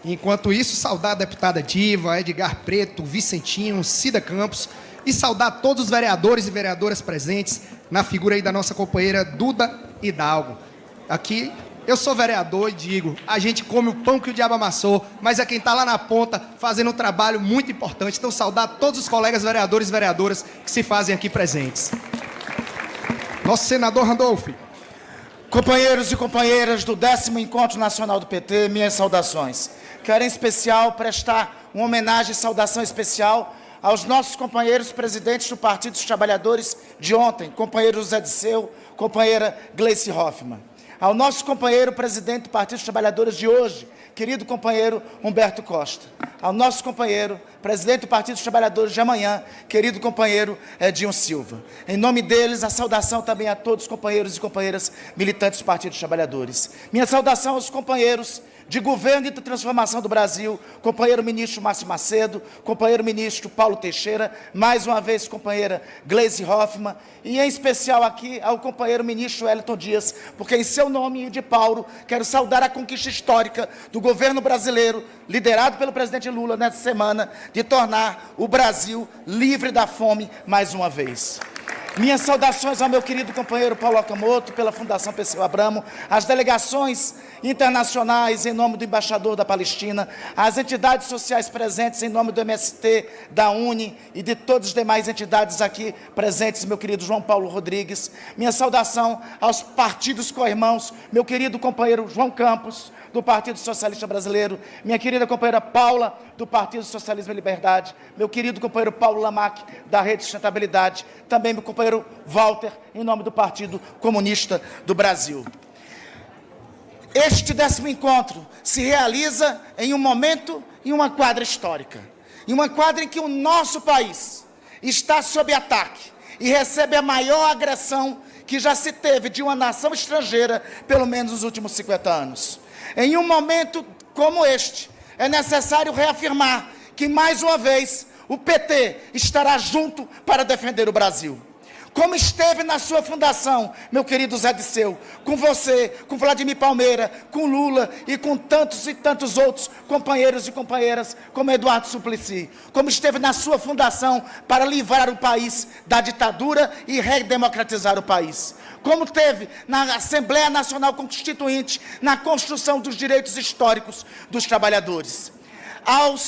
Enquanto isso, saudar a deputada Diva, Edgar Preto, Vicentinho, Cida Campos e saudar todos os vereadores e vereadoras presentes na figura aí da nossa companheira Duda Hidalgo. Aqui, eu sou vereador e digo, a gente come o pão que o diabo amassou, mas é quem está lá na ponta fazendo um trabalho muito importante. Então, saudar todos os colegas vereadores e vereadoras que se fazem aqui presentes. Nosso senador Randolph. Companheiros e companheiras do 10º Encontro Nacional do PT, minhas saudações. Quero, em especial, prestar uma homenagem e saudação especial aos nossos companheiros presidentes do Partido dos Trabalhadores de ontem, companheiro José Disseu, companheira Gleice Hoffmann. Ao nosso companheiro presidente do Partido dos Trabalhadores de hoje, querido companheiro Humberto Costa. Ao nosso companheiro presidente do Partido dos Trabalhadores de amanhã, querido companheiro Edinho Silva. Em nome deles, a saudação também a todos os companheiros e companheiras militantes do Partido dos Trabalhadores. Minha saudação aos companheiros de Governo e de Transformação do Brasil, companheiro ministro Márcio Macedo, companheiro ministro Paulo Teixeira, mais uma vez companheira Gleice Hoffmann, e em especial aqui ao companheiro ministro Wellington Dias, porque em seu nome e de Paulo, quero saudar a conquista histórica do governo brasileiro, liderado pelo presidente Lula nessa semana, de tornar o Brasil livre da fome mais uma vez. Minhas saudações ao meu querido companheiro Paulo Okamoto, pela Fundação Perseu Abramo, às delegações internacionais, em nome do embaixador da Palestina, às entidades sociais presentes, em nome do MST, da UNE e de todas as demais entidades aqui presentes, meu querido João Paulo Rodrigues. Minha saudação aos partidos co-irmãos, meu querido companheiro João Campos, do Partido Socialista Brasileiro, minha querida companheira Paula, do Partido Socialismo e Liberdade, meu querido companheiro Paulo Lamac, da Rede Sustentabilidade, também meu companheiro Walter, em nome do Partido Comunista do Brasil. Este 10º encontro se realiza em um momento, em uma quadra histórica, em uma quadra em que o nosso país está sob ataque e recebe a maior agressão que já se teve de uma nação estrangeira, pelo menos nos últimos 50 anos. Em um momento como este, é necessário reafirmar que, mais uma vez, o PT estará junto para defender o Brasil. Como esteve na sua fundação, meu querido Zé Disseu, com você, com Vladimir Palmeira, com Lula e com tantos e tantos outros companheiros e companheiras, como Eduardo Suplicy. Como esteve na sua fundação para livrar o país da ditadura e redemocratizar o país. Como teve na Assembleia Nacional Constituinte, na construção dos direitos históricos dos trabalhadores. Aos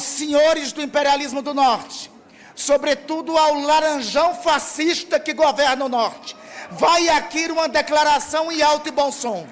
senhores do imperialismo do Norte, sobretudo ao laranjão fascista que governa o Norte, vai aqui uma declaração em alto e bom som.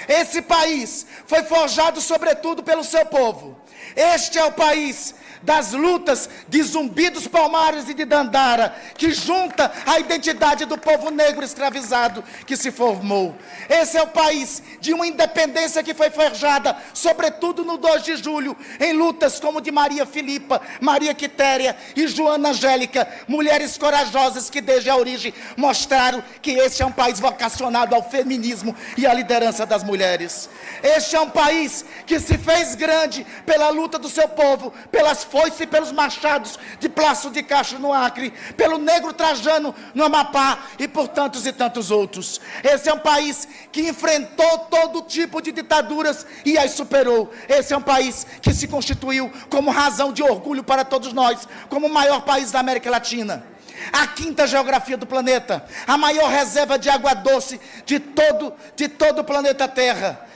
Esse país foi forjado sobretudo pelo seu povo. Este é o país das lutas de Zumbi dos Palmares e de Dandara, que junta a identidade do povo negro escravizado que se formou. Esse é o país de uma independência que foi forjada, sobretudo no 2 de julho, em lutas como de Maria Filipa, Maria Quitéria e Joana Angélica, mulheres corajosas que desde a origem mostraram que esse é um país vocacionado ao feminismo e à liderança das mulheres. Este é um país que se fez grande pela luta do seu povo, pelas foices e pelos machados de Plácido de Castro no Acre, pelo negro Trajano no Amapá e por tantos e tantos outros. Esse é um país que enfrentou todo tipo de ditaduras e as superou. Esse é um país que se constituiu como razão de orgulho para todos nós, como o maior país da América Latina. A 5ª geografia do planeta, a maior reserva de água doce de todo o planeta Terra.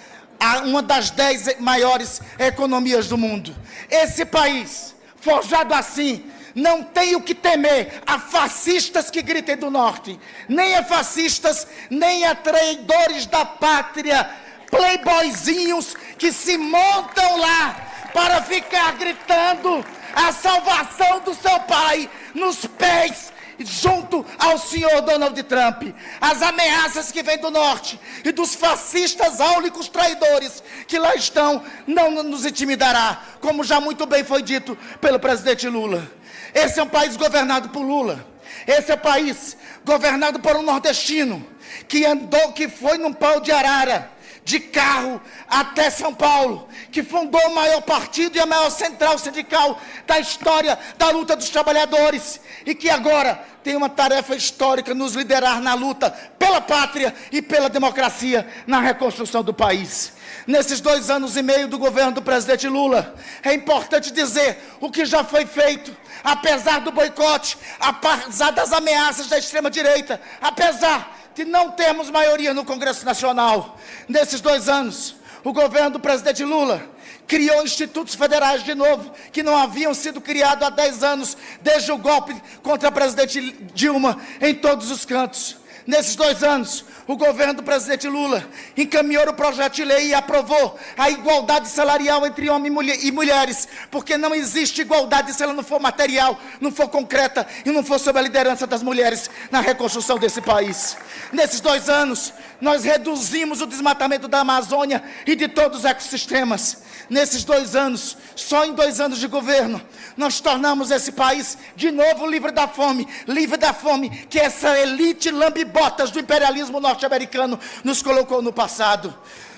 uma das 10 maiores economias do mundo. Esse país, forjado assim, não tem o que temer a fascistas que gritem do norte, nem a fascistas, nem a traidores da pátria, playboyzinhos que se montam lá para ficar gritando a salvação do seu pai nos pés, junto ao senhor Donald Trump. As ameaças que vêm do norte e dos fascistas áulicos traidores que lá estão não nos intimidará, como já muito bem foi dito pelo presidente Lula. Esse é um país governado por Lula. Esse é um país governado por um nordestino que foi num pau de arara, de carro até São Paulo, que fundou o maior partido e a maior central sindical da história da luta dos trabalhadores, e que agora tem uma tarefa histórica: nos liderar na luta pela pátria e pela democracia, na reconstrução do país. Nesses 2 anos e meio do governo do presidente Lula, é importante dizer o que já foi feito, apesar do boicote, apesar das ameaças da extrema-direita, apesar de não termos maioria no Congresso Nacional. Nesses 2 anos, o governo do presidente Lula criou institutos federais de novo, que não haviam sido criados há 10 anos, desde o golpe contra a presidente Dilma, em todos os cantos. Nesses 2 anos, o governo do presidente Lula encaminhou o projeto de lei e aprovou a igualdade salarial entre homens e mulheres, porque não existe igualdade se ela não for material, não for concreta e não for sob a liderança das mulheres na reconstrução desse país. Nesses 2 anos, nós reduzimos o desmatamento da Amazônia e de todos os ecossistemas. Nesses 2 anos, só em 2 anos de governo, nós tornamos esse país de novo livre da fome que essa elite lambe-botas do imperialismo norte-americano nos colocou no passado.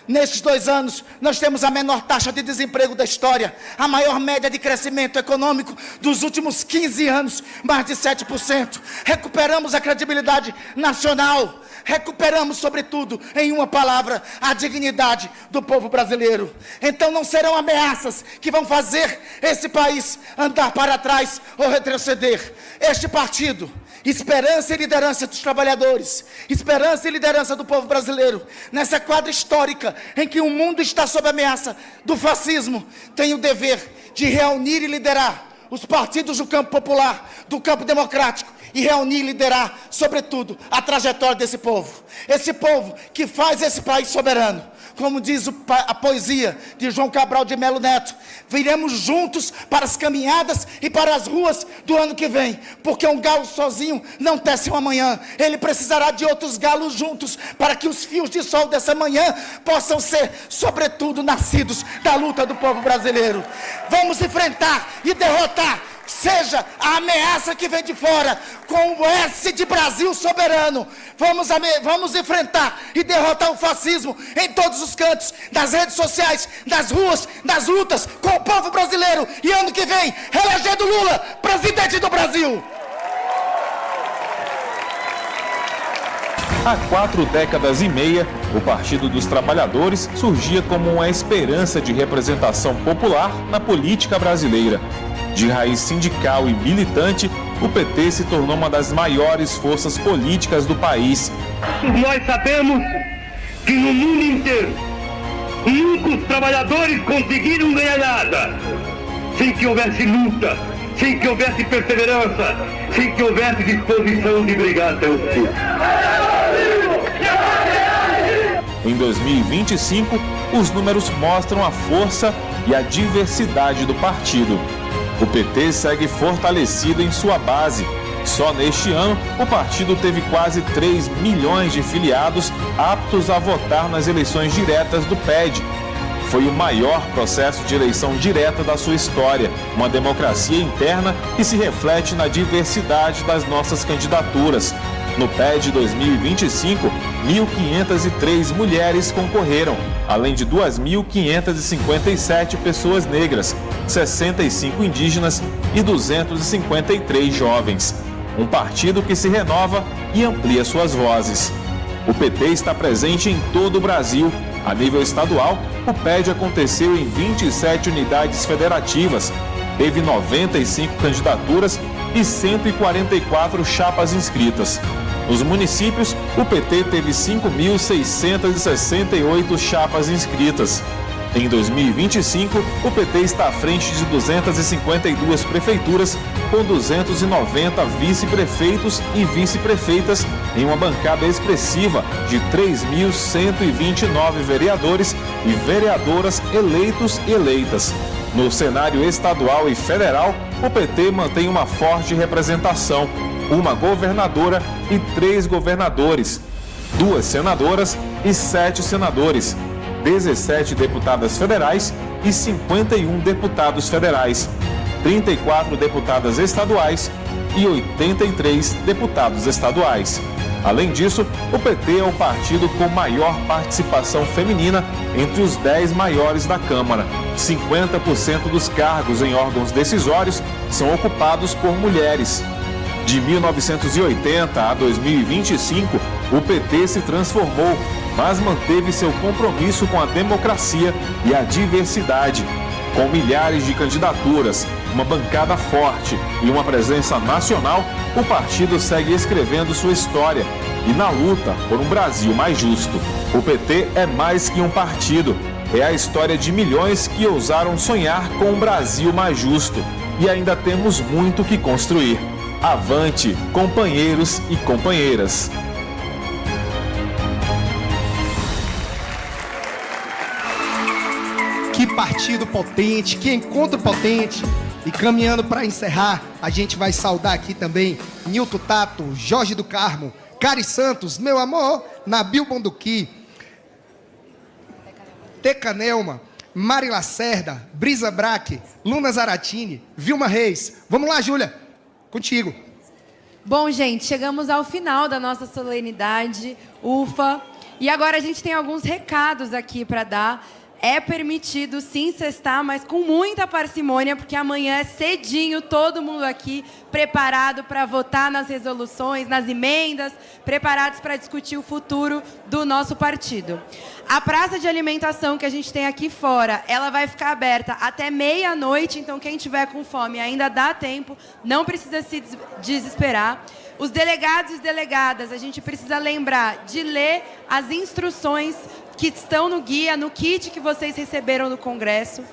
Nesses 2 anos, nós temos a menor taxa de desemprego da história, a maior média de crescimento econômico dos últimos 15 anos, mais de 7%. Recuperamos a credibilidade nacional, recuperamos, sobretudo, em uma palavra, a dignidade do povo brasileiro. Então não serão ameaças que vão fazer esse país andar para trás ou retroceder. Este partido, Esperança e Liderança dos Trabalhadores, Esperança e Liderança do povo brasileiro, nessa quadra histórica em que o mundo está sob ameaça do fascismo, tem o dever de reunir e liderar os partidos do campo popular, do campo democrático, e reunir e liderar, sobretudo, a trajetória desse povo. Esse povo que faz esse país soberano. Como diz a poesia de João Cabral de Melo Neto, viremos juntos para as caminhadas e para as ruas do ano que vem, porque um galo sozinho não tece uma manhã, ele precisará de outros galos juntos, para que os fios de sol dessa manhã possam ser, sobretudo, nascidos da luta do povo brasileiro. Vamos enfrentar e derrotar, seja a ameaça que vem de fora, com o S de Brasil soberano. Vamos enfrentar e derrotar o fascismo em todos os cantos, das redes sociais, das ruas, das lutas, com o povo brasileiro. E ano que vem, reelegendo Lula, presidente do Brasil. Há 4 décadas e meia, o Partido dos Trabalhadores surgia como uma esperança de representação popular na política brasileira. De raiz sindical e militante, o PT se tornou uma das maiores forças políticas do país. Nós sabemos que no mundo inteiro, nunca os trabalhadores conseguiram ganhar nada sem que houvesse luta, sem que houvesse perseverança, sem que houvesse disposição de brigar até o fim. Em 2025, os números mostram a força e a diversidade do partido. O PT segue fortalecido em sua base. Só neste ano, o partido teve quase 3 milhões de filiados aptos a votar nas eleições diretas do PED. Foi o maior processo de eleição direta da sua história, uma democracia interna que se reflete na diversidade das nossas candidaturas. No PED 2025, 1.503 mulheres concorreram, além de 2.557 pessoas negras, 65 indígenas e 253 jovens. Um partido que se renova e amplia suas vozes. O PT está presente em todo o Brasil. A nível estadual, o PED aconteceu em 27 unidades federativas, teve 95 candidaturas e 144 chapas inscritas. Nos municípios, o PT teve 5.668 chapas inscritas. Em 2025, o PT está à frente de 252 prefeituras, com 290 vice-prefeitos e vice-prefeitas, em uma bancada expressiva de 3.129 vereadores e vereadoras eleitos e eleitas. No cenário estadual e federal, o PT mantém uma forte representação, uma governadora e 3 governadores, 2 senadoras e 7 senadores, 17 deputadas federais e 51 deputados federais, 34 deputadas estaduais e 83 deputados estaduais. Além disso, o PT é o partido com maior participação feminina entre os 10 maiores da Câmara. 50% dos cargos em órgãos decisórios são ocupados por mulheres. De 1980 a 2025, o PT se transformou, mas manteve seu compromisso com a democracia e a diversidade. Com milhares de candidaturas, uma bancada forte e uma presença nacional, o partido segue escrevendo sua história e na luta por um Brasil mais justo. O PT é mais que um partido, é a história de milhões que ousaram sonhar com um Brasil mais justo. E ainda temos muito que construir. Avante, companheiros e companheiras! Que partido potente, que encontro potente. E caminhando para encerrar, a gente vai saudar aqui também Nilton Tato, Jorge do Carmo, Cari Santos, meu amor, Nabil Bonduqui, Teca Nelma, Mari Lacerda, Brisa Braque, Luna Zaratini, Vilma Reis. Vamos lá, Júlia, contigo. Bom, gente, chegamos ao final da nossa solenidade, ufa. E agora a gente tem alguns recados aqui para dar. É permitido sim cestar, mas com muita parcimônia, porque amanhã é cedinho, todo mundo aqui preparado para votar nas resoluções, nas emendas, preparados para discutir o futuro do nosso partido. A praça de alimentação que a gente tem aqui fora, ela vai ficar aberta até meia-noite, então quem tiver com fome ainda dá tempo, não precisa se desesperar. Os delegados e delegadas, a gente precisa lembrar de ler as instruções que estão no guia, no kit que vocês receberam no Congresso.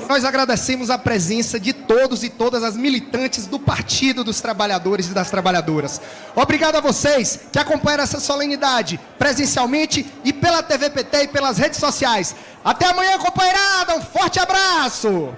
Nós agradecemos a presença de todos e todas as militantes do Partido dos Trabalhadores e das Trabalhadoras. Obrigado a vocês que acompanharam essa solenidade presencialmente e pela TV PT e pelas redes sociais. Até amanhã, companheirada! Um forte abraço!